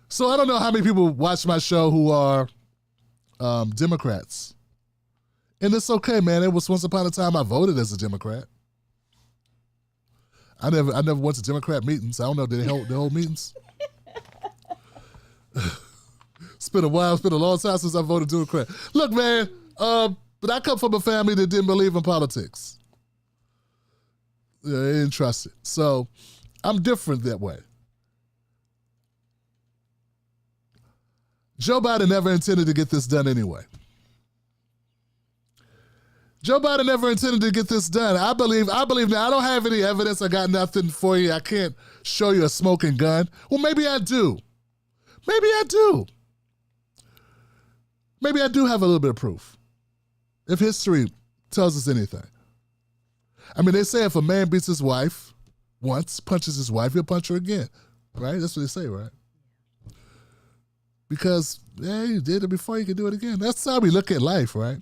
So I don't know how many people watch my show who are Democrats. And it's okay, man. It was once upon a time I voted as a Democrat. I never went to Democrat meetings. I don't know, did they hold meetings? It's been a while. It's been a long time since I voted Democrat. Look, man, but I come from a family that didn't believe in politics. Yeah, they didn't trust it. So I'm different that way. Joe Biden never intended to get this done anyway. Joe Biden never intended to get this done. I believe now. I don't have any evidence. I got nothing for you. I can't show you a smoking gun. Well, maybe I do. Maybe I do. Maybe I do have a little bit of proof. If history tells us anything. I mean, they say if a man beats his wife once, punches his wife, he'll punch her again. Right? That's what they say, right? Because, yeah, you did it before, you can do it again. That's how we look at life, right?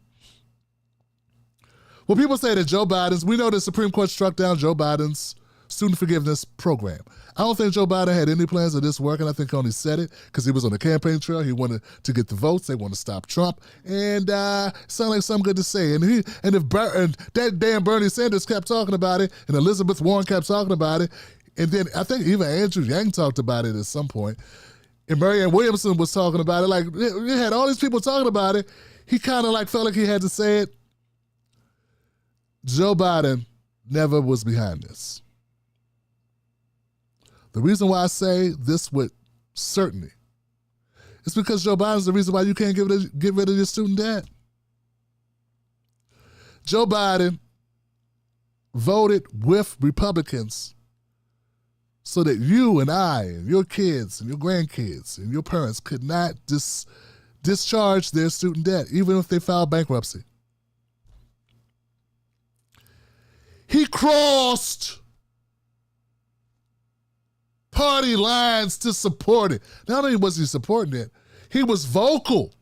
Well, people say that we know the Supreme Court struck down Joe Biden's student forgiveness program. I don't think Joe Biden had any plans of this working. I think he only said it because he was on the campaign trail. He wanted to get the votes. They want to stop Trump. And it sounded like something good to say. And that damn Bernie Sanders kept talking about it, and Elizabeth Warren kept talking about it. And then I think even Andrew Yang talked about it at some point. And Marianne Williamson was talking about it. Like, you had all these people talking about it. He kind of like felt like he had to say it. Joe Biden never was behind this. The reason why I say this with certainty is because Joe Biden's the reason why you can't get rid of your student debt. Joe Biden voted with Republicans so that you and I and your kids and your grandkids and your parents could not discharge their student debt, even if they filed bankruptcy. He crossed party lines to support it. Not only was he supporting it, he was vocal.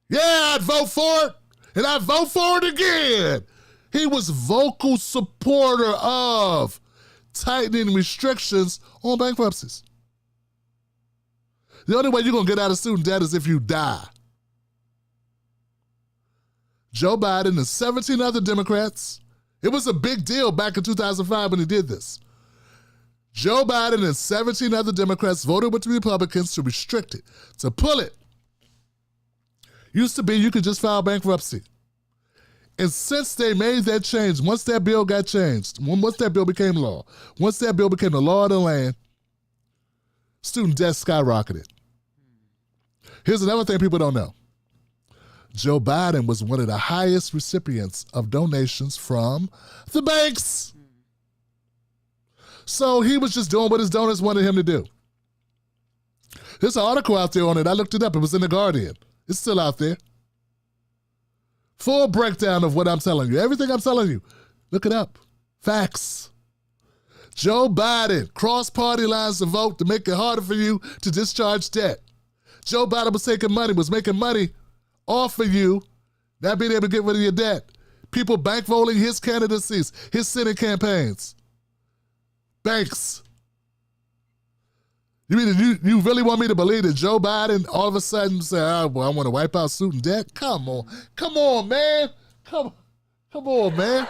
Yeah, I'd vote for it, and I'd vote for it again. He was vocal supporter of tightening restrictions on bankruptcies. The only way you're going to get out of student debt is if you die. Joe Biden and 17 other Democrats, it was a big deal back in 2005 when he did this. Joe Biden and 17 other Democrats voted with the Republicans to restrict it, to pull it. Used to be you could just file bankruptcy. And since they made that change, once that bill got changed, once that bill became law, once that bill became the law of the land, student debt skyrocketed. Here's another thing people don't know. Joe Biden was one of the highest recipients of donations from the banks. So he was just doing what his donors wanted him to do. There's an article out there on it. I looked it up. It was in The Guardian. It's still out there. Full breakdown of what I'm telling you. Everything I'm telling you. Look it up. Facts. Joe Biden crossed party lines to vote to make it harder for you to discharge debt. Joe Biden was making money off of you not being able to get rid of your debt. People bankrolling his candidacies, his Senate campaigns. Banks. You mean you really want me to believe that Joe Biden all of a sudden say, well, I want to wipe out student debt? Come on, man. Come on, man.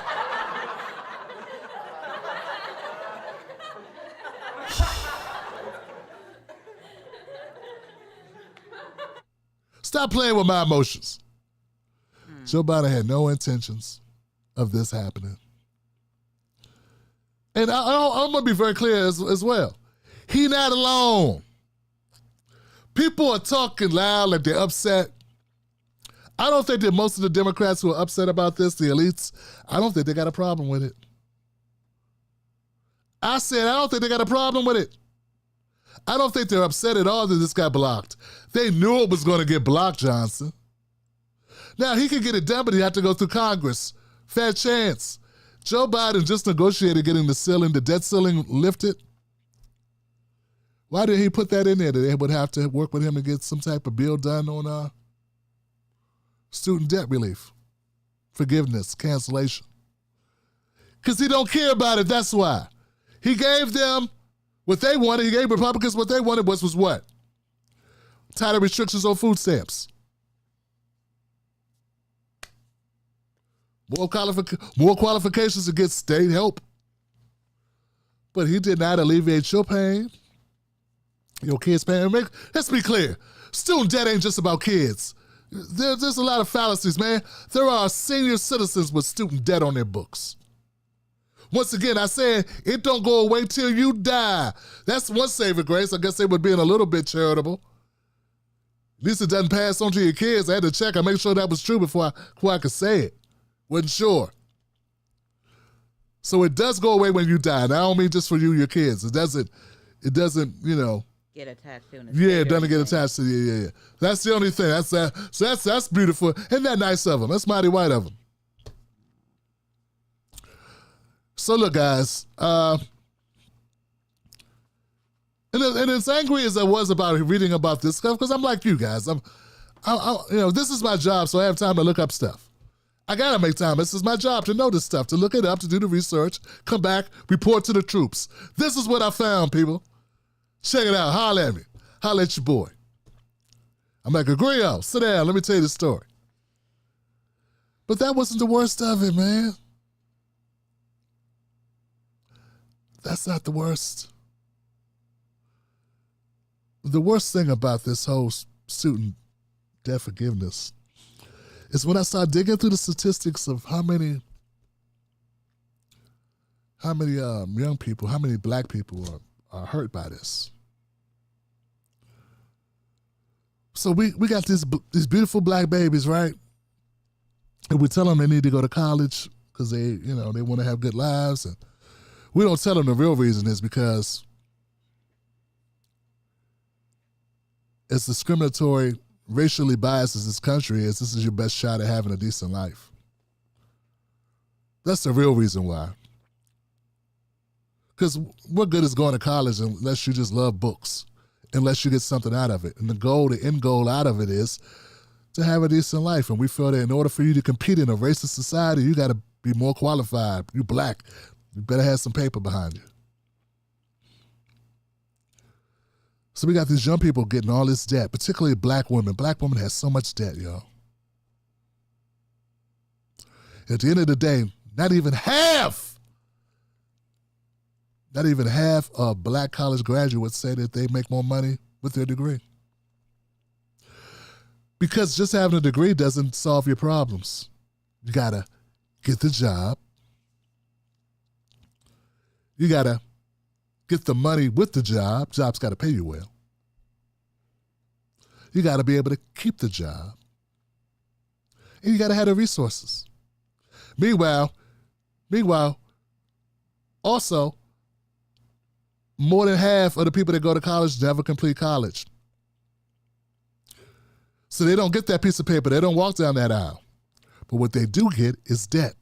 Stop playing with my emotions. Joe Biden had no intentions of this happening. And I'm going to be very clear as well. He not alone. People are talking loud like they're upset. I don't think that most of the Democrats who are upset about this, the elites, I don't think they got a problem with it. I said I don't think they got a problem with it. I don't think they're upset at all that this got blocked. They knew it was going to get blocked, Johnson. Now, he could get it done, but he had to go through Congress. Fair chance. Joe Biden just negotiated getting the debt ceiling lifted. Why didn't he put that in there that they would have to work with him to get some type of bill done on student debt relief, forgiveness, cancellation? Because he don't care about it, that's why. He gave them what they wanted. He gave Republicans what they wanted was what? Tighter restrictions on food stamps. More qualifications to get state help. But he did not alleviate your pain, your kids' pain. Let's be clear. Student debt ain't just about kids. There's a lot of fallacies, man. There are senior citizens with student debt on their books. Once again, I said it don't go away till you die. That's one saving grace. I guess they were being a little bit charitable. At least it doesn't pass on to your kids. I had to check. I make sure that was true before I could say it. Wasn't sure. So it does go away when you die. And I don't mean just for you, your kids. It doesn't, get attached to it. Yeah, it doesn't get attached to you. Yeah. That's the only thing. So that's beautiful. Isn't that nice of them? That's mighty white of them. So look, guys, and as angry as I was about reading about this stuff, because I'm like you guys, this is my job, so I have time to look up stuff. I gotta make time. This is my job to know this stuff, to look it up, to do the research, come back, report to the troops. This is what I found, people. Check it out. Holler at me. Holler at your boy. I'm like, Agrio, sit down. Let me tell you the story. But that wasn't the worst of it, man. That's not the worst. The worst thing about this whole student debt forgiveness is when I start digging through the statistics of how many young people, how many black people are hurt by this. So we got these beautiful black babies, right? And we tell them they need to go to college because they want to have good lives, and we don't tell them the real reason is because as discriminatory, racially biased as this country is, this is your best shot at having a decent life. That's the real reason why. Because what good is going to college unless you just love books, unless you get something out of it? And the end goal out of it is to have a decent life. And we feel that in order for you to compete in a racist society, you got to be more qualified. You black. You better have some paper behind you. So we got these young people getting all this debt, particularly black women. Black women have so much debt, y'all. At the end of the day, not even half of black college graduates say that they make more money with their degree. Because just having a degree doesn't solve your problems. You gotta get the job. You gotta get the money with the job. Job's gotta pay you well. You gotta be able to keep the job. And you gotta have the resources. Meanwhile, also, more than half of the people that go to college never complete college. So they don't get that piece of paper. They don't walk down that aisle. But what they do get is debt.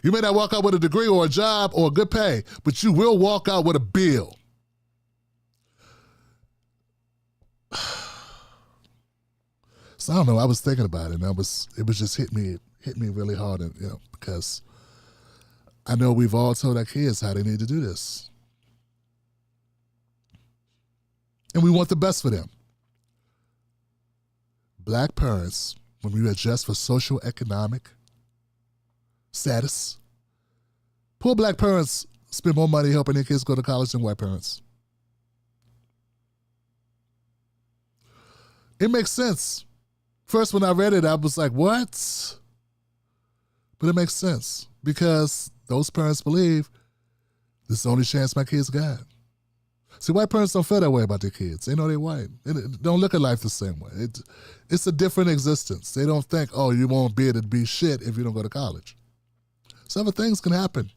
You may not walk out with a degree or a job or a good pay, but you will walk out with a bill. So I don't know. I was thinking about it, and it was just hit me really hard, and because I know we've all told our kids how they need to do this, and we want the best for them. Black parents, when we adjust for social economic status, poor black parents spend more money helping their kids go to college than white parents. It makes sense. First, when I read it, I was like, what? But it makes sense because those parents believe this is the only chance my kids got. See, white parents don't feel that way about their kids. They know they're white. They don't look at life the same way. It's a different existence. They don't think, oh, you won't be able to be shit if you don't go to college. So other things can happen.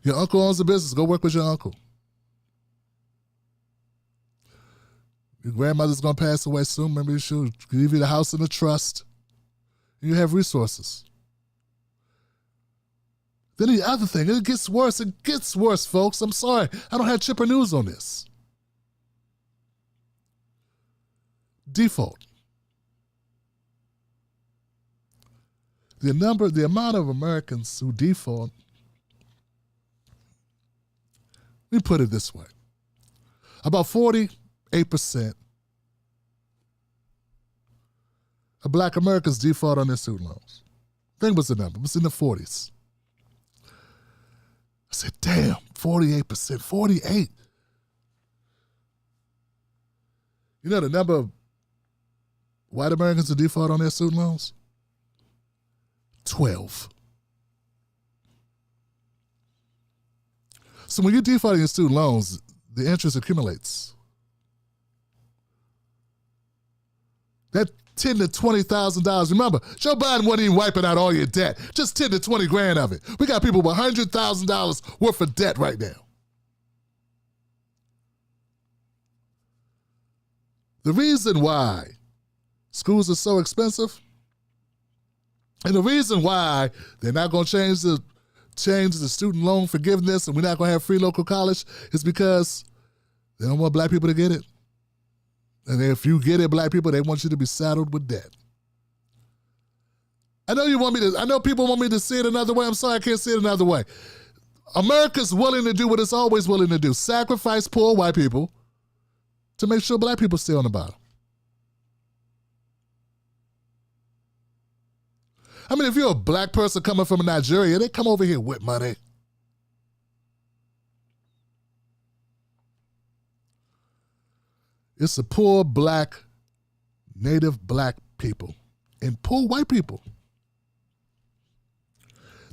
Your uncle owns a business. Go work with your uncle. Your grandmother's going to pass away soon. Maybe she'll give you the house in a trust. And you have resources. Then the other thing, it gets worse. It gets worse, folks. I'm sorry. I don't have chipper news on this. Default. The amount of Americans who default, let me put it this way. About 48% of black Americans default on their student loans. I think what's the number? It was in the 40s. I said, damn, 48%, 48. You know the number of white Americans who default on their student loans? 12. So when you default on your student loans, the interest accumulates. That $10,000 to $20,000. Remember, Joe Biden wasn't even wiping out all your debt. Just 10 to 20 grand of it. We got people with $100,000 worth of debt right now. The reason why schools are so expensive, and the reason why they're not going to change the student loan forgiveness and we're not going to have free local college is because they don't want black people to get it. And if you get it, black people, they want you to be saddled with debt. I know people want me to see it another way. I'm sorry, I can't see it another way. America's willing to do what it's always willing to do. Sacrifice poor white people to make sure black people stay on the bottom. I mean, if you're a black person coming from Nigeria, they come over here with money. It's the poor black, native black people and poor white people.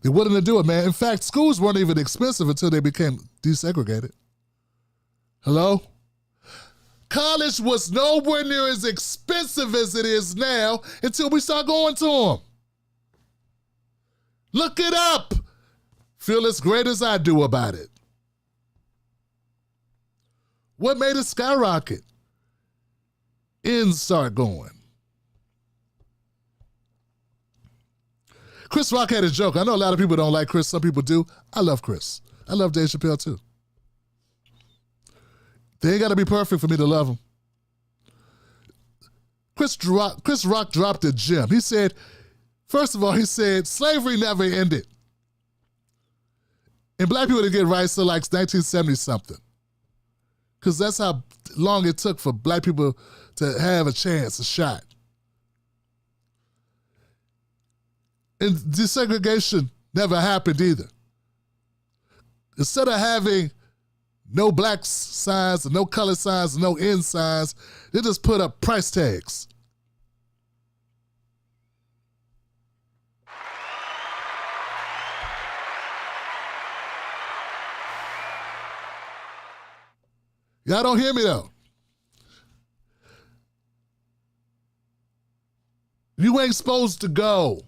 They're willing to do it, man. In fact, schools weren't even expensive until they became desegregated. Hello? College was nowhere near as expensive as it is now until we start going to them. Look it up. Feel as great as I do about it. What made it skyrocket? Ends start going. Chris Rock had a joke. I know a lot of people don't like Chris. Some people do. I love Chris. I love Dave Chappelle too. They ain't got to be perfect for me to love them. Chris Rock dropped a gem. He said, first of all, he said, slavery never ended. And black people didn't get rights till like 1970-something. Because that's how long it took for black people to have a chance, a shot. And desegregation never happened either. Instead of having no black signs, and no color signs, and no end signs, they just put up price tags. Y'all don't hear me though. You ain't supposed to go.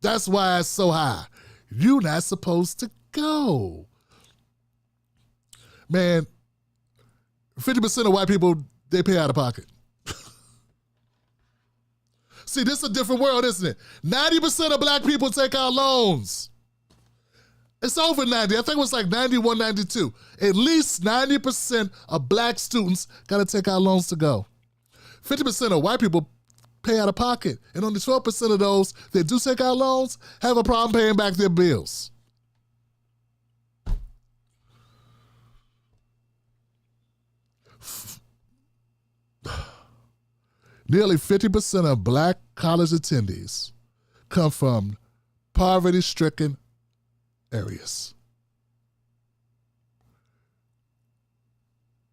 That's why it's so high. You're not supposed to go. Man, 50% of white people, they pay out of pocket. See, this is a different world, isn't it? 90% of black people take out loans. It's over 90. I think it was like 91, 92. At least 90% of black students got to take out loans to go. 50% of white people pay out of pocket. And only 12% of those that do take out loans have a problem paying back their bills. Nearly 50% of black college attendees come from poverty-stricken areas.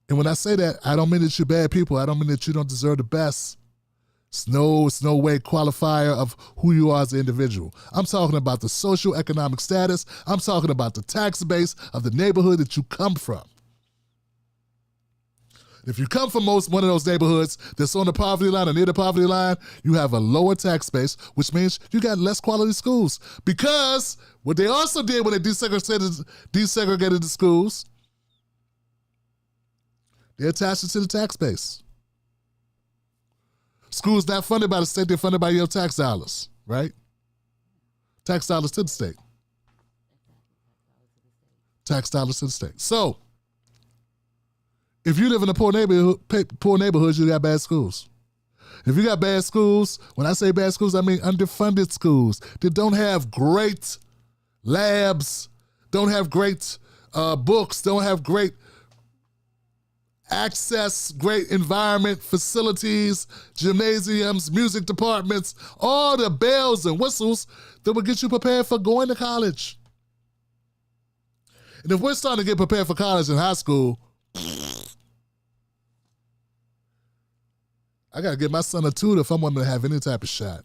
And when I say that, I don't mean that you're bad people. I don't mean that you don't deserve the best. It's no way qualifier of who you are as an individual. I'm talking about the social economic status. I'm talking about the tax base of the neighborhood that you come from. If you come from one of those neighborhoods that's on the poverty line or near the poverty line, you have a lower tax base, which means you got less quality schools. Because what they also did when they desegregated the schools, they attached it to the tax base. Schools not funded by the state, they're funded by your tax dollars, right? Tax dollars to the state. Tax dollars to the state. So, if you live in a poor neighborhood, you got bad schools. If you got bad schools, when I say bad schools, I mean underfunded schools that don't have great labs, don't have great books, don't have great access, great environment, facilities, gymnasiums, music departments, all the bells and whistles that will get you prepared for going to college. And if we're starting to get prepared for college in high school, I got to get my son a tutor if I'm wanting to have any type of shot.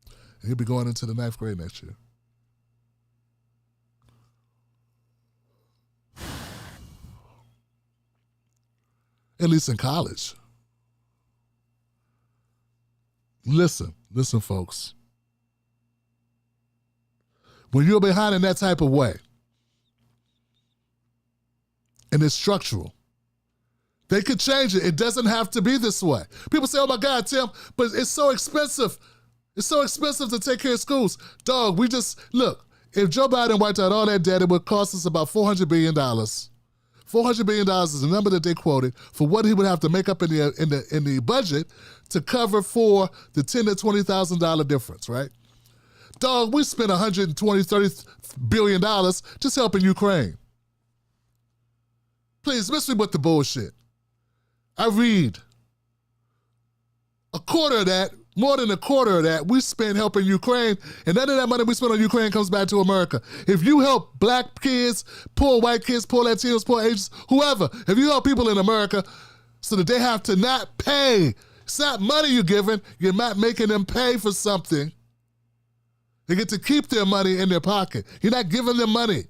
And he'll be going into the 9th grade next year. At least in college. Listen, folks. When you're behind in that type of way, and it's structural, they could change it. It doesn't have to be this way. People say, oh my God, Tim, but it's so expensive. It's so expensive to take care of schools. Dog, look, if Joe Biden wiped out all that debt, it would cost us about $400 billion. $400 billion is the number that they quoted for what he would have to make up in the budget to cover for the $10,000 to $20,000 difference, right? Dog, we spent $120, $30 billion just helping Ukraine. Please, miss me with the bullshit. I read more than a quarter of that, we spend helping Ukraine, and none of that money we spend on Ukraine comes back to America. If you help black kids, poor white kids, poor Latinos, poor Asians, whoever, if you help people in America so that they have to not pay, it's not money you're giving, you're not making them pay for something. They get to keep their money in their pocket. You're not giving them money.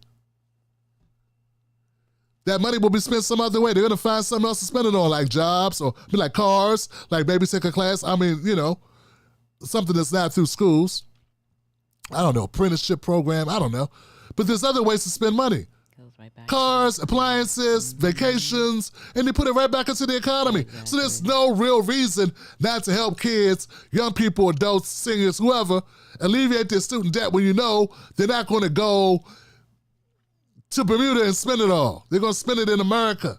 That money will be spent some other way. They're going to find something else to spend it on, like jobs or like cars, like babysitter class. I mean, something that's not through schools. I don't know, apprenticeship program, I don't know. But there's other ways to spend money. Goes right back. Cars, appliances, vacations, and they put it right back into the economy. Exactly. So there's no real reason not to help kids, young people, adults, seniors, whoever, alleviate their student debt when you know they're not going to go to Bermuda and spend it all. They're going to spend it in America,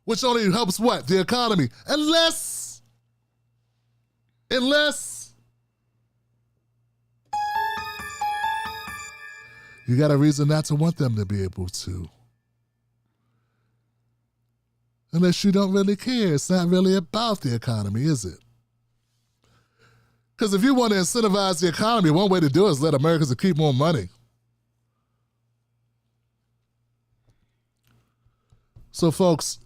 which only helps what? The economy. Unless you got a reason not to want them to be able to. Unless you don't really care. It's not really about the economy, is it? Because if you want to incentivize the economy, one way to do it is let Americans keep more money. So, folks,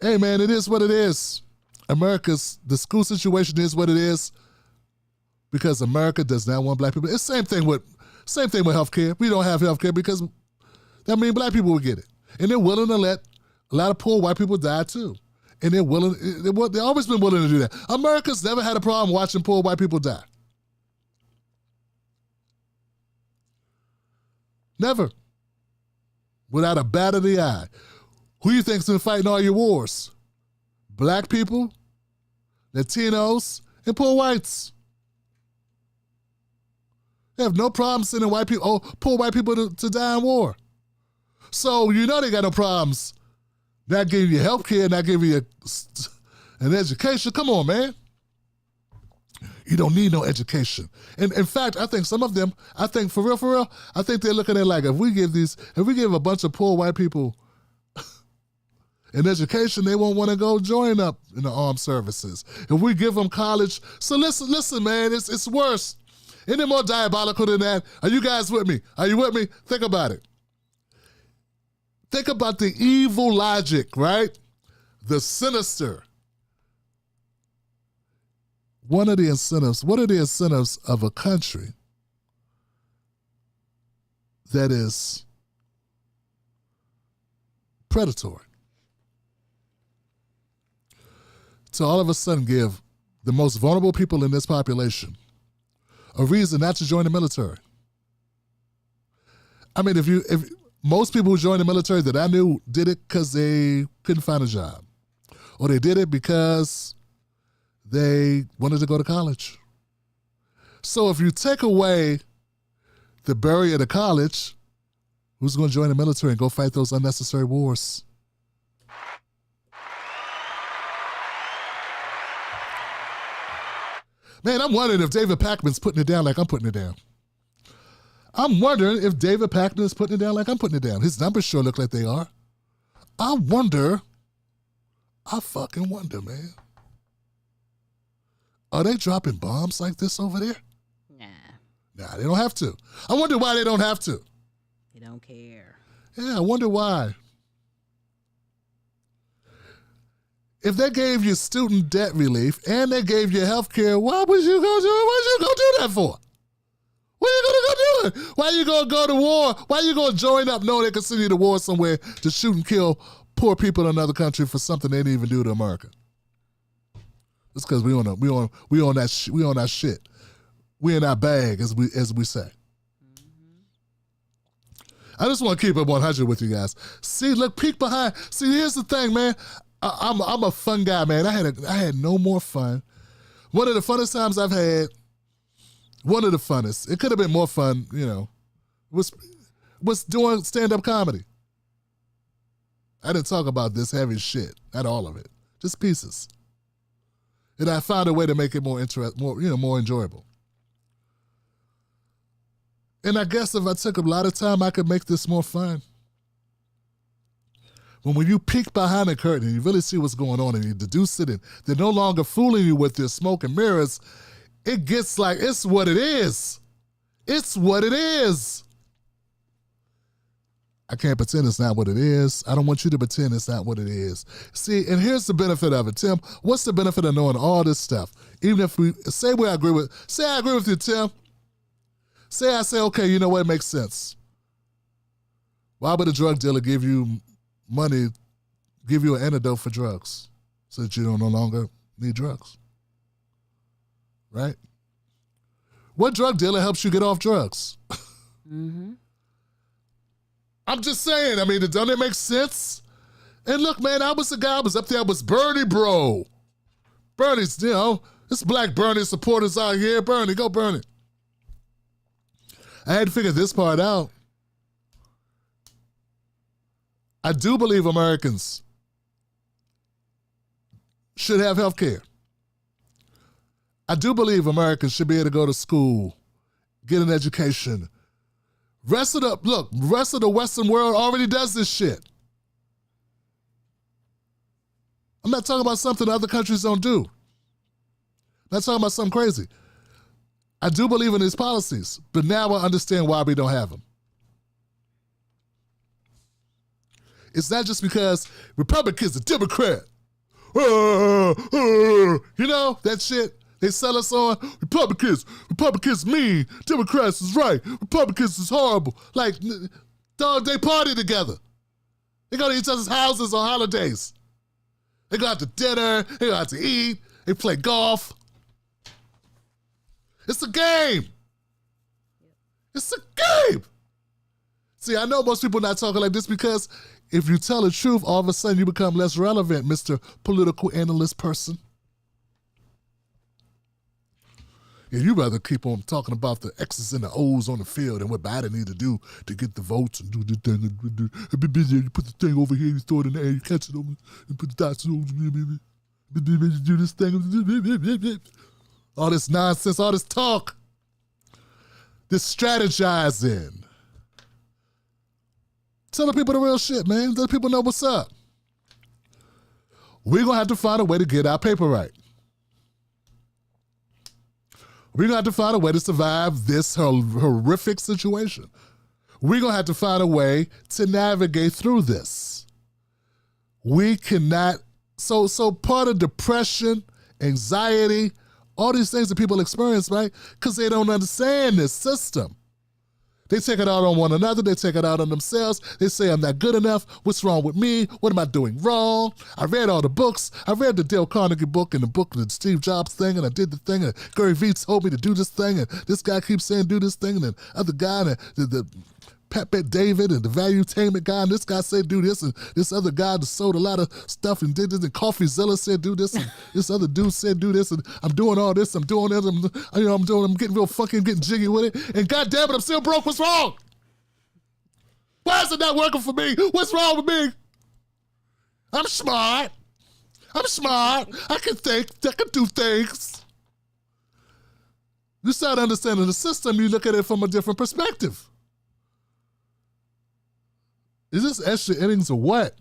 hey, man, it is what it is. The school situation is what it is because America does not want black people. It's same thing with healthcare. We don't have healthcare because that means black people will get it. And they're willing to let a lot of poor white people die too. And they've always been willing to do that. America's never had a problem watching poor white people die. Never. Without a bat of the eye. Who do you think's been fighting all your wars? Black people, Latinos, and poor whites. They have no problem sending poor white people to die in war. So you know they got no problems not giving you health care, not giving you an education. Come on, man. You don't need no education. And in fact, I think some of them, for real, I think they're looking at like, if we give a bunch of poor white people in education, they won't want to go join up in the armed services. If we give them college, so listen, man, it's worse. Any more diabolical than that? Are you guys with me? Are you with me? Think about it. Think about the evil logic, right? The sinister. What are the incentives of a country that is predatory? to all of a sudden give the most vulnerable people in this population a reason not to join the military. I mean, if most people who joined the military that I knew did it because they couldn't find a job, or they did it because they wanted to go to college. So if you take away the barrier to college, who's going to join the military and go fight those unnecessary wars? Man, I'm wondering if David Pakman's putting it down like I'm putting it down. I'm wondering if David Pakman is putting it down like I'm putting it down. His numbers sure look like they are. I fucking wonder, man. Are they dropping bombs like this over there? Nah, they don't have to. I wonder why they don't have to. They don't care. Yeah, I wonder why. If they gave you student debt relief and they gave you health care, why would you go do that for? What are you going to go do? Why are you going to go to war? Why are you going to join up knowing they can send you to war somewhere to shoot and kill poor people in another country for something they didn't even do to America? It's because we on that shit. We in our bag, as we say. Mm-hmm. I just want to keep it 100 with you guys. See, look, peek behind. See, here's the thing, man. I'm a fun guy, man. I had no more fun. One of the funnest times I've had. One of the funnest. It could have been more fun, was doing stand-up comedy. I didn't talk about this heavy shit, not all of it, just pieces. And I found a way to make it more enjoyable. And I guess if I took a lot of time, I could make this more fun. When you peek behind the curtain and you really see what's going on and you deduce it and they're no longer fooling you with their smoke and mirrors, it gets like, it's what it is. It's what it is. I can't pretend it's not what it is. I don't want you to pretend it's not what it is. See, and here's the benefit of it, Tim. What's the benefit of knowing all this stuff? Even if I agree with you, Tim. I say, okay, you know what, it makes sense. Why would a drug dealer give you money, give you an antidote for drugs so that you no longer need drugs? Right? What drug dealer helps you get off drugs? Mm-hmm. I'm just saying, I mean, doesn't it make sense? And look, man, I was up there, I was Bernie, bro. Bernie's, this black Bernie supporters out here. Bernie, go Bernie. I had to figure this part out. I do believe Americans should have health care. I do believe Americans should be able to go to school, get an education. Rest of the Western world already does this shit. I'm not talking about something other countries don't do. I'm not talking about something crazy. I do believe in these policies, but now I understand why we don't have them. It's not just because Republicans are Democrat. That shit they sell us on. Republicans mean, Democrats is right, Republicans is horrible. Like, dog, they party together. They go to each other's houses on holidays. They go out to dinner, they go out to eat, they play golf. It's a game. It's a game. See, I know most people are not talking like this because if you tell the truth, all of a sudden you become less relevant, Mr. Political Analyst person. Yeah, you rather keep on talking about the X's and the O's on the field and what Biden need to do to get the votes and do the thing. You put the thing over here, you throw it in the air, you catch it over, and put the dots over, do this thing. All this nonsense, all this talk, this strategizing. Tell the people the real shit, man. Let people know what's up. We're going to have to find a way to get our paper right. We're going to have to find a way to survive this horrific situation. We're going to have to find a way to navigate through this. We cannot, so part of depression, anxiety, all these things that people experience, right? Because they don't understand this system. They take it out on one another. They take it out on themselves. They say, I'm not good enough. What's wrong with me? What am I doing wrong? I read all the books. I read the Dale Carnegie book and the book, the Steve Jobs thing, and I did the thing, and Gary Vee told me to do this thing, and this guy keeps saying do this thing, and the other guy, and the Pat Bet David, and the Valuetainment guy, and this guy said do this, and this other guy that sold a lot of stuff and did this, and CoffeeZilla said do this, and this other dude said do this, and I'm doing all this, I'm doing this, I'm getting real fucking, getting jiggy with it, and God damn it, I'm still broke. What's wrong? Why is it not working for me? What's wrong with me? I'm smart. I can think. I can do things. You start understanding the system, you look at it from a different perspective. Is this extra innings or what?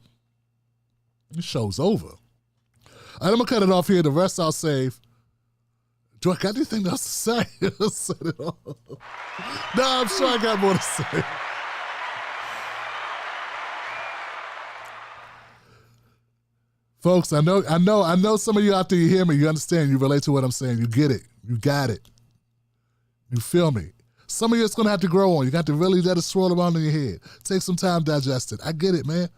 This show's over. All right, I'm going to cut it off here. The rest I'll save. Do I got anything else to say? Set it off. No, I'm sure I got more to say. Folks, I know some of you out there, you hear me, you understand, you relate to what I'm saying, you get it, you got it. You feel me? Some of you it's gonna have to grow on. You got to really let it swirl around in your head. Take some time to digest it. I get it, man.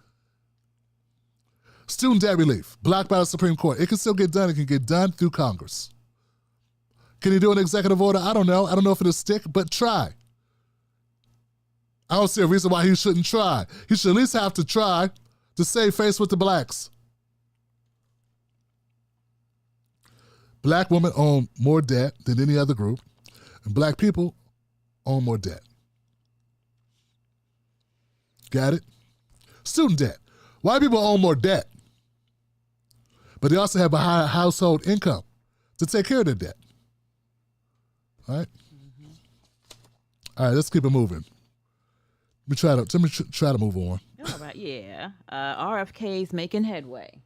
Student debt relief, blocked by the Supreme Court. It can still get done. It can get done through Congress. Can he do an executive order? I don't know. I don't know if it'll stick, but try. I don't see a reason why he shouldn't try. He should at least have to try to save face with the blacks. Black women own more debt than any other group, and black people own more debt. Got it? Student debt. White people own more debt, but they also have a higher household income to take care of their debt. All right? Mm-hmm. All right, let's keep it moving. Let me try to move on. All right, yeah. RFK's making headway.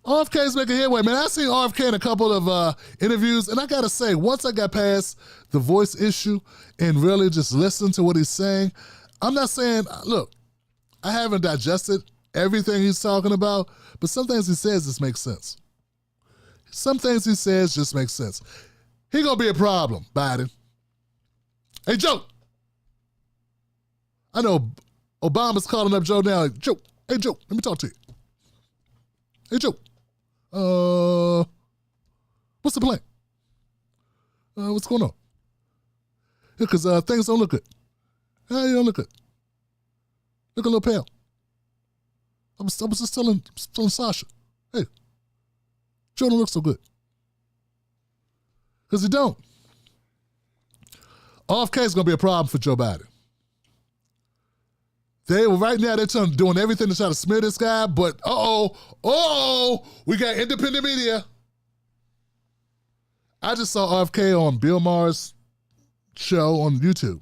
RFK's making headway, man. I seen RFK in a couple of interviews, and I gotta say, once I got past the voice issue and really just listened to what he's saying, I'm not saying, look, I haven't digested everything he's talking about, but some things he says just make sense. Some things he says just make sense. He gonna be a problem, Biden. Hey, Joe. I know Obama's calling up Joe now. Like, Joe, hey, Joe, let me talk to you. Hey, Joe. What's the plan? What's going on? Yeah, because things don't look good. Yeah, you don't look good. Look a little pale. I was just telling Sasha, hey, Joe don't look so good. Because he don't. RFK is going to be a problem for Joe Biden. Right now they're doing everything to try to smear this guy, but we got independent media. I just saw RFK on Bill Maher's show on YouTube.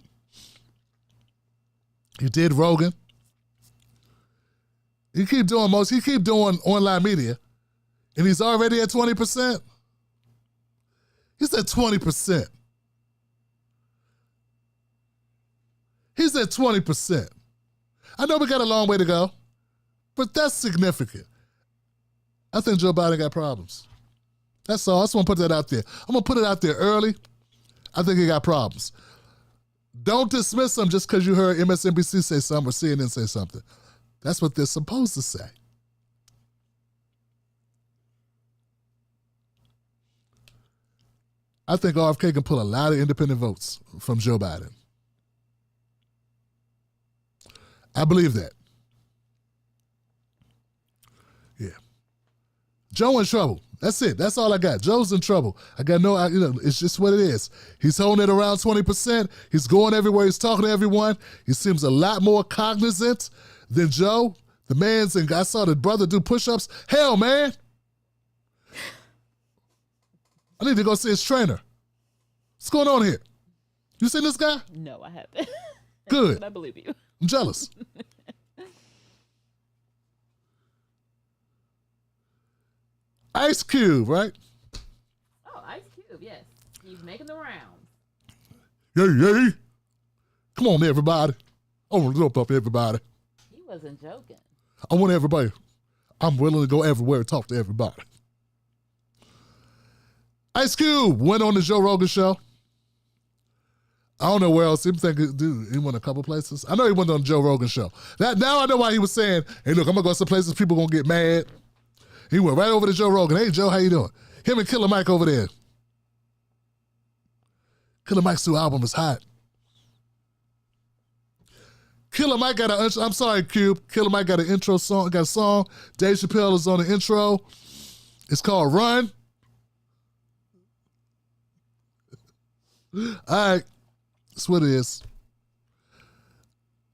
He did Rogan. He keep doing online media, and he's already at 20%. He's at 20%. He's at 20%. I know we got a long way to go, but that's significant. I think Joe Biden got problems. That's all. I just want to put that out there. I'm going to put it out there early. I think he got problems. Don't dismiss him just because you heard MSNBC say something or CNN say something. That's what they're supposed to say. I think RFK can pull a lot of independent votes from Joe Biden. I believe that. Yeah. Joe in trouble. That's it. That's all I got. Joe's in trouble. I got it's just what it is. He's holding it around 20%. He's going everywhere. He's talking to everyone. He seems a lot more cognizant than Joe. The man's, and I saw the brother do push-ups. Hell, man. I need to go see his trainer. What's going on here? You seen this guy? No, I haven't. Good. But I believe you. I'm jealous. Ice Cube, right? Oh, Ice Cube, yes. He's making the rounds. Yay. Come on, everybody. I want to up everybody. He wasn't joking. I want everybody. I'm willing to go everywhere and talk to everybody. Ice Cube went on the Joe Rogan show. I don't know where else. Dude, he went a couple places. I know he went on Joe Rogan show. Now I know why he was saying, hey, look, I'm going to go some places people going to get mad. He went right over to Joe Rogan. Hey, Joe, how you doing? Him and Killer Mike over there. Killer Mike's new album is hot. Killer Mike got I'm sorry, Cube. Killer Mike got an intro song, got a song. Dave Chappelle is on the intro. It's called Run. All right. That's what it is.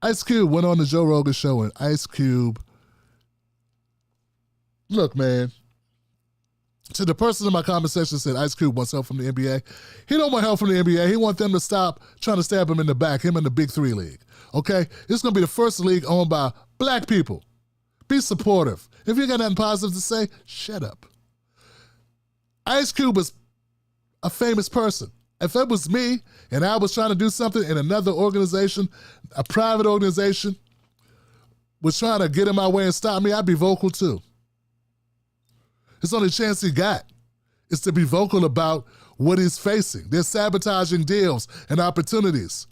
Ice Cube went on the Joe Rogan show, and Ice Cube, look, man, to the person in my comment section said Ice Cube wants help from the NBA. He don't want help from the NBA. He wants them to stop trying to stab him in the back, him in the Big Three League. Okay? This is going to be the first league owned by black people. Be supportive. If you got nothing positive to say, shut up. Ice Cube is a famous person. If it was me and I was trying to do something in another organization, a private organization, was trying to get in my way and stop me, I'd be vocal too. It's the only chance he got is to be vocal about what he's facing. They're sabotaging deals and opportunities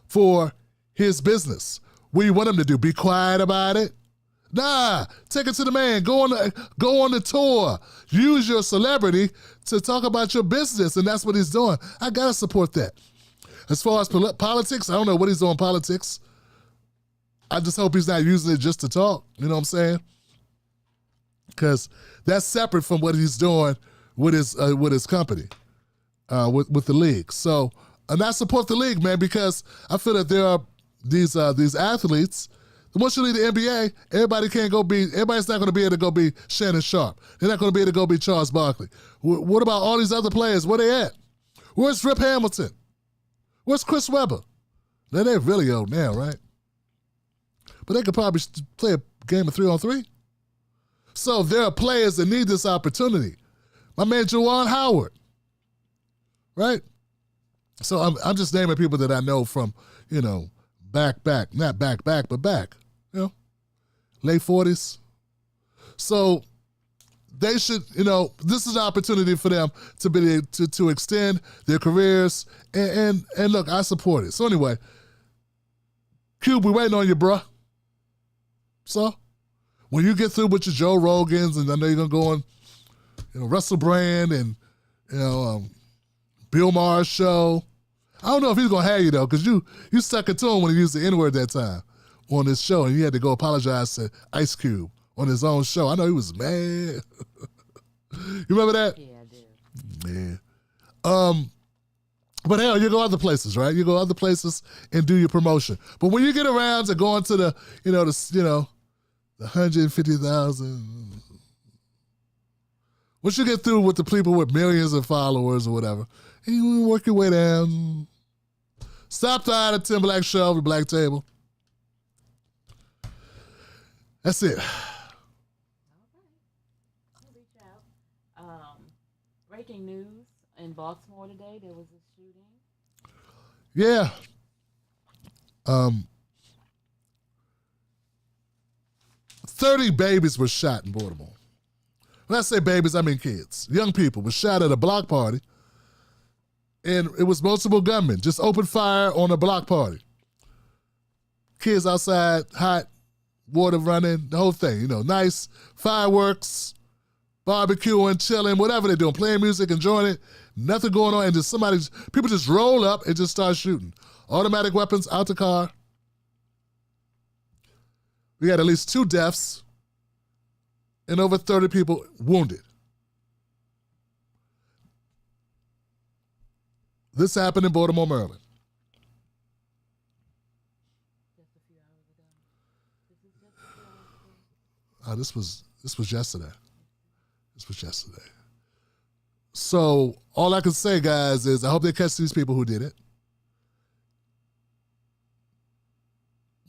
for his business. What do you want him to do? Be quiet about it? Nah, take it to the man. Go on the tour. Use your celebrity to talk about your business, and that's what he's doing. I gotta support that. As far as politics, I don't know what he's doing in politics. I just hope he's not using it just to talk. You know what I'm saying? Because that's separate from what he's doing with his company, with the league. So, and I support the league, man, because I feel that there are these athletes. Once you leave the NBA, everybody's not going to be able to go be Shannon Sharp. They're not going to be able to go be Charles Barkley. What about all these other players? Where they at? Where's Rip Hamilton? Where's Chris Webber? Now they're really old now, right? But they could probably play a game of 3-on-3. So there are players that need this opportunity. My man Juwan Howard, right? So I'm just naming people that I know from, back, not back, but back, late 40s. So they should, this is an opportunity for them to be to extend their careers. And look, I support it. So anyway, Cube, we waiting on you, bruh. So when you get through with your Joe Rogans, and I know you're gonna go on, Russell Brand and Bill Maher's show. I don't know if he's gonna have you though, because you stuck it to him when he used the N-word that time on this show, and he had to go apologize to Ice Cube on his own show. I know he was mad. You remember that? Yeah, I do. Man. But hell, you go other places, right? You go other places and do your promotion. But when you get around to going to the 150,000, once you get through with the people with millions of followers or whatever, you work your way down. Stop by the Tim Black Show, the Black Table. That's it. I'll reach out. Breaking news in Baltimore today, there was a shooting. Yeah. 30 babies were shot in Baltimore. When I say babies, I mean kids. Young people were shot at a block party. And it was multiple gunmen, just opened fire on a block party. Kids outside, hot, water running, the whole thing, nice fireworks, barbecuing, chilling, whatever they're doing, playing music, enjoying it, nothing going on, and just people just roll up and just start shooting. Automatic weapons out the car. We had at least 2 deaths and over 30 people wounded. This happened in Baltimore, Maryland. Just a few hours ago. This was yesterday. This was yesterday. So all I can say, guys, is I hope they catch these people who did it.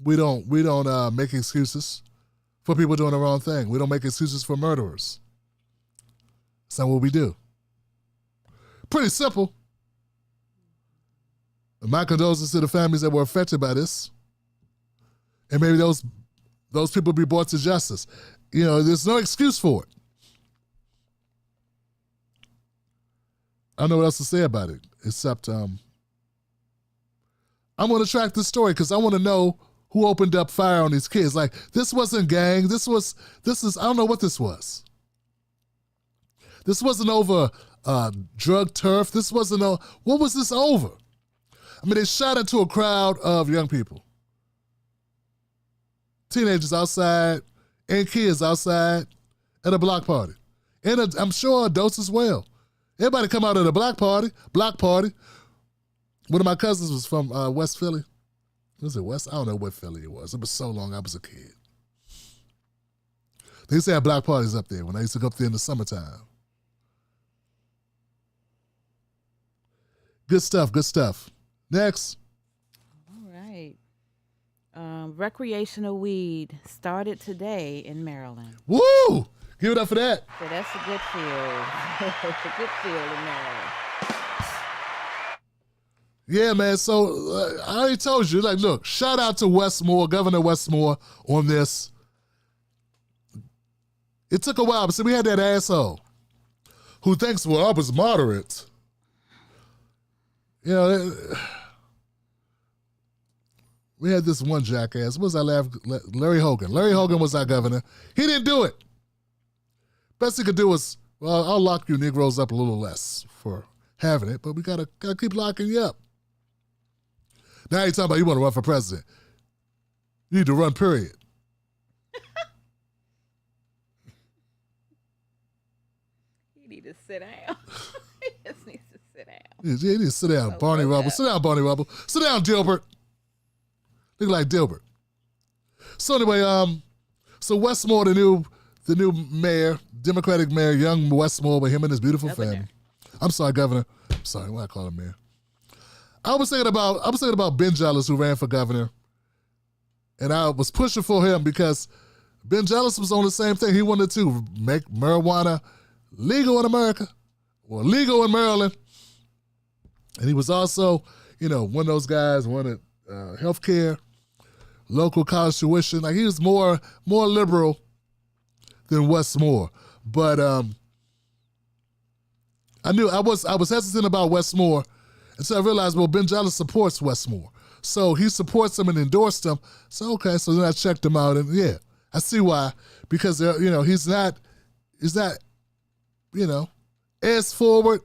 We don't make excuses for people doing the wrong thing. We don't make excuses for murderers. That's not what we do. Pretty simple. My condolences to the families that were affected by this. And maybe those people be brought to justice. There's no excuse for it. I don't know what else to say about it, except I'm going to track this story because I want to know who opened up fire on these kids. Like, this wasn't gang. This is, I don't know what this was. This wasn't over drug turf. This wasn't, what was this over? I mean, they shot into a crowd of young people. Teenagers outside and kids outside at a block party. And I'm sure adults as well. Everybody come out at a block party. One of my cousins was from West Philly. Was it West? I don't know what Philly it was. It was so long I was a kid. They used to have block parties up there when I used to go up there in the summertime. Good stuff. Next. All right. Recreational weed started today in Maryland. Woo! Give it up for that. So that's a good field. It's a good field in Maryland. Yeah, man. So I already told you, like, look, shout out to Westmore, Governor Westmore, on this. It took a while, but see, we had that asshole who thinks, well, I was moderate. You know, we had this one jackass. What was I laughing? Larry Hogan. Larry Hogan was our governor. He didn't do it. Best he could do was, well, I'll lock you Negroes up a little less for having it, but we gotta keep locking you up. Now you're talking about you want to run for president. You need to run, period. You need to sit down. He just needs to sit down. Yeah, you need to sit down, Barney Rubble. Sit down, Barney Rubble. Sit down, Dilbert. Look like Dilbert. So anyway, so Westmore, the new mayor, Democratic mayor, young Westmore, with him and his beautiful family. I'm sorry, governor. I'm sorry, why I call him mayor? I was thinking about Ben Jealous, who ran for governor, and I was pushing for him because Ben Jealous was on the same thing. He wanted to make marijuana legal in America, or legal in Maryland, and he was also, one of those guys wanted health care, local college tuition. Like, he was more liberal than Westmore, but I was hesitant about Westmore until I realized, well, Ben Jealous supports Westmore, so he supports him and endorsed him. So okay, so then I checked him out, and yeah, I see why, because he's not as forward,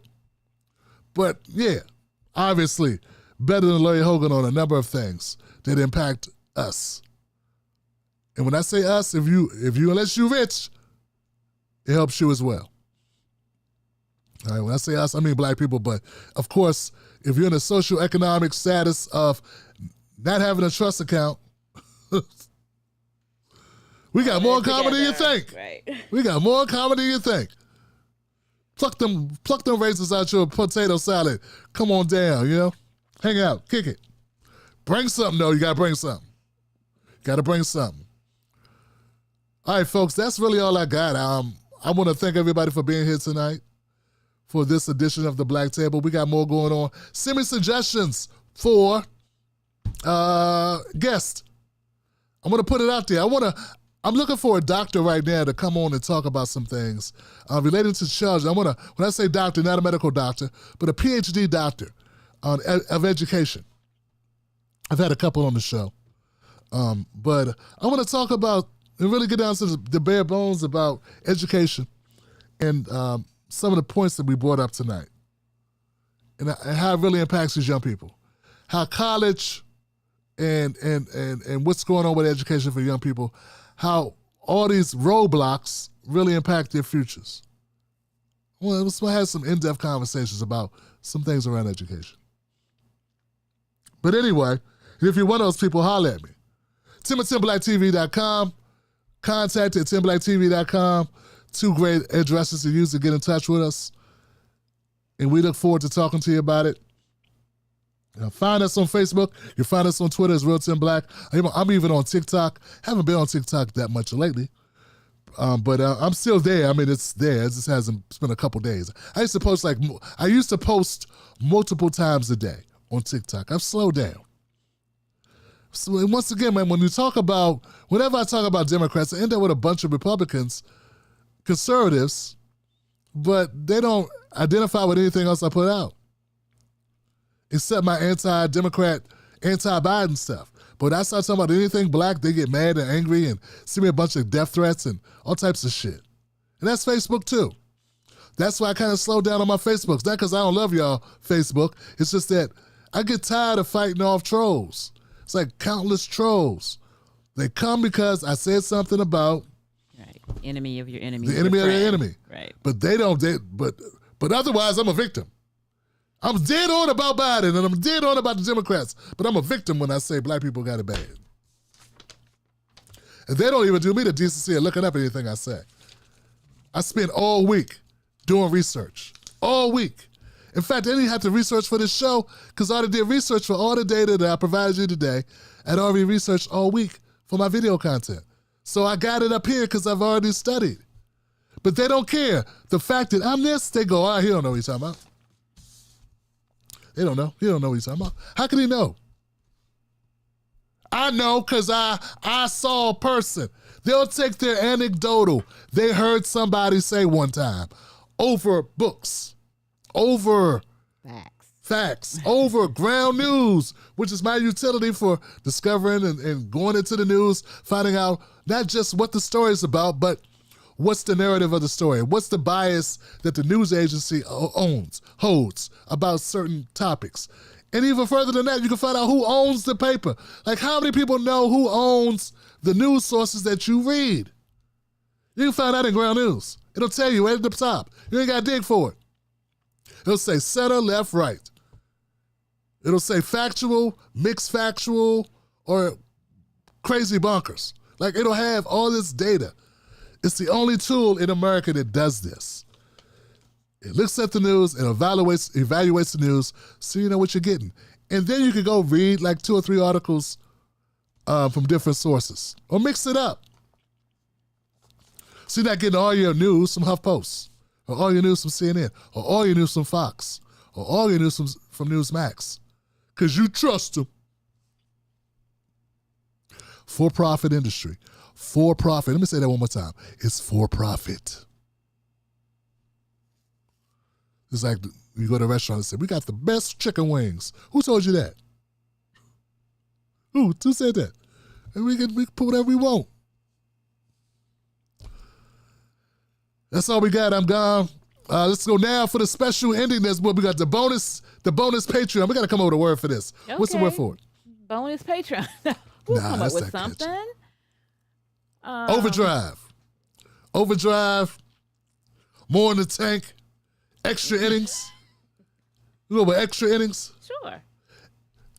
but yeah, obviously better than Larry Hogan on a number of things that impact us. And when I say us, if you unless you're rich, it helps you as well. All right, when I say us, I mean black people, but of course, if you're in a socioeconomic status of not having a trust account, we got more in common than you think. Right. We got more in common than you think. Pluck them raisins out your potato salad. Come on down, hang out, kick it. Bring something, though. You got to bring something. All right, folks, that's really all I got. I want to thank everybody for being here tonight for this edition of the Black Table. We got more going on. Send me suggestions for guests. I'm going to put it out there. I'm looking for a doctor right now to come on and talk about some things related to children. When I say doctor, not a medical doctor, but a PhD doctor of education. I've had a couple on the show. But I want to talk about and really get down to the bare bones about education and some of the points that we brought up tonight and how it really impacts these young people. How college and what's going on with education for young people, how all these roadblocks really impact their futures. Well, let's have some in-depth conversations about some things around education. But anyway, if you're one of those people, holler at me. Tim@TimBlackTV.com. Contact at TimBlackTV.com. 2 great addresses to use to get in touch with us. And we look forward to talking to you about it. Find us on Facebook. You find us on Twitter as Real Tim Black. I'm even on TikTok. Haven't been on TikTok that much lately. But I'm still there. I mean, it's there. It just hasn't. It's been a couple days. I used to post multiple times a day on TikTok. I've slowed down. So once again, man, whenever I talk about Democrats, I end up with a bunch of Republicans, conservatives, but they don't identify with anything else I put out, except my anti-Democrat anti-Biden stuff. But when I start talking about anything black, they get mad and angry and send me a bunch of death threats and all types of shit. And that's Facebook too. That's why I kind of slowed down on my Facebook. It's not because I don't love y'all, Facebook. It's just that I get tired of fighting off trolls. It's like countless trolls. They come because I said something about enemy of your enemy. The enemy of your enemy. Right. But they don't, but otherwise I'm a victim. I'm dead on about Biden and I'm dead on about the Democrats, but I'm a victim when I say black people got it bad. And they don't even do me the decency of looking up anything I say. I spent all week doing research. All week. In fact, I didn't have to research for this show because I already did research for all the data that I provided you today. I'd already researched all week for my video content. So I got it up here because I've already studied. But they don't care. The fact that I'm this, they go, he don't know what he's talking about. They don't know. He don't know what he's talking about. How can he know? I know because I saw a person. They'll take their anecdotal. They heard somebody say one time over books, over facts, over ground news, which is my utility for discovering and going into the news, finding out not just what the story is about, but what's the narrative of the story? What's the bias that the news agency holds about certain topics? And even further than that, you can find out who owns the paper. Like, how many people know who owns the news sources that you read? You can find out in ground news. It'll tell you right at the top. You ain't got to dig for it. It'll say center, left, right. It'll say factual, mixed factual, or crazy bonkers. Like, it'll have all this data. It's the only tool in America that does this. It looks at the news and evaluates the news so you know what you're getting. And then you can go read like 2 or 3 articles from different sources or mix it up. So you're not getting all your news from HuffPost or all your news from CNN or all your news from Fox or all your news from Newsmax because you trust them. For-profit industry. For-profit. Let me say that one more time. It's for-profit. It's like you go to a restaurant and say, we got the best chicken wings. Who told you that? Who said that? And we can put whatever we want. That's all we got. I'm gone. Let's go now for the special ending. That's what we got. The bonus Patreon. We got to come up with a word for this. Okay. What's the word for it? Bonus Patreon. We'll come up with something. Overdrive. More in the tank. Extra innings. A little bit extra innings. Sure.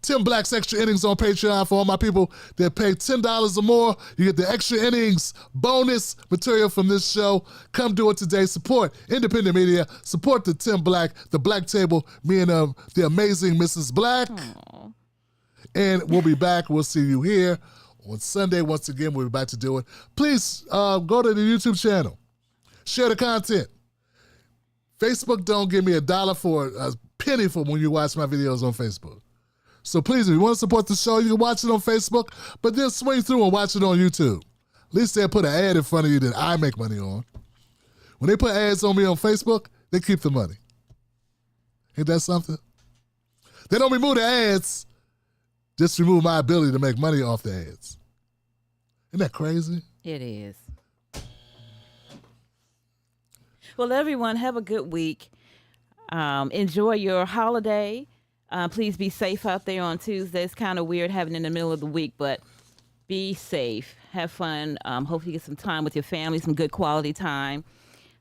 Tim Black's extra innings on Patreon for all my people that pay $10 or more. You get the extra innings bonus material from this show. Come do it today. Support independent media. Support the Tim Black, the Black Table, me and the amazing Mrs. Black. Aww. And we'll be back. We'll see you here on Sunday. Once again, we'll be back to do it. Please go to the YouTube channel. Share the content. Facebook don't give me a penny for when you watch my videos on Facebook. So please, if you want to support the show, you can watch it on Facebook, but then swing through and watch it on YouTube. At least they'll put an ad in front of you that I make money on. When they put ads on me on Facebook, they keep the money. Ain't that something? They don't remove the ads, just remove my ability to make money off the ads. Isn't that crazy? It is. Well, everyone, have a good week. Enjoy your holiday. Please be safe out there on Tuesday. It's kind of weird having it in the middle of the week, but be safe. Have fun. Hopefully you get some time with your family, some good quality time.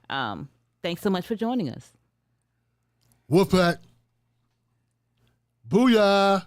Thanks so much for joining us. Wolfpack. Booyah.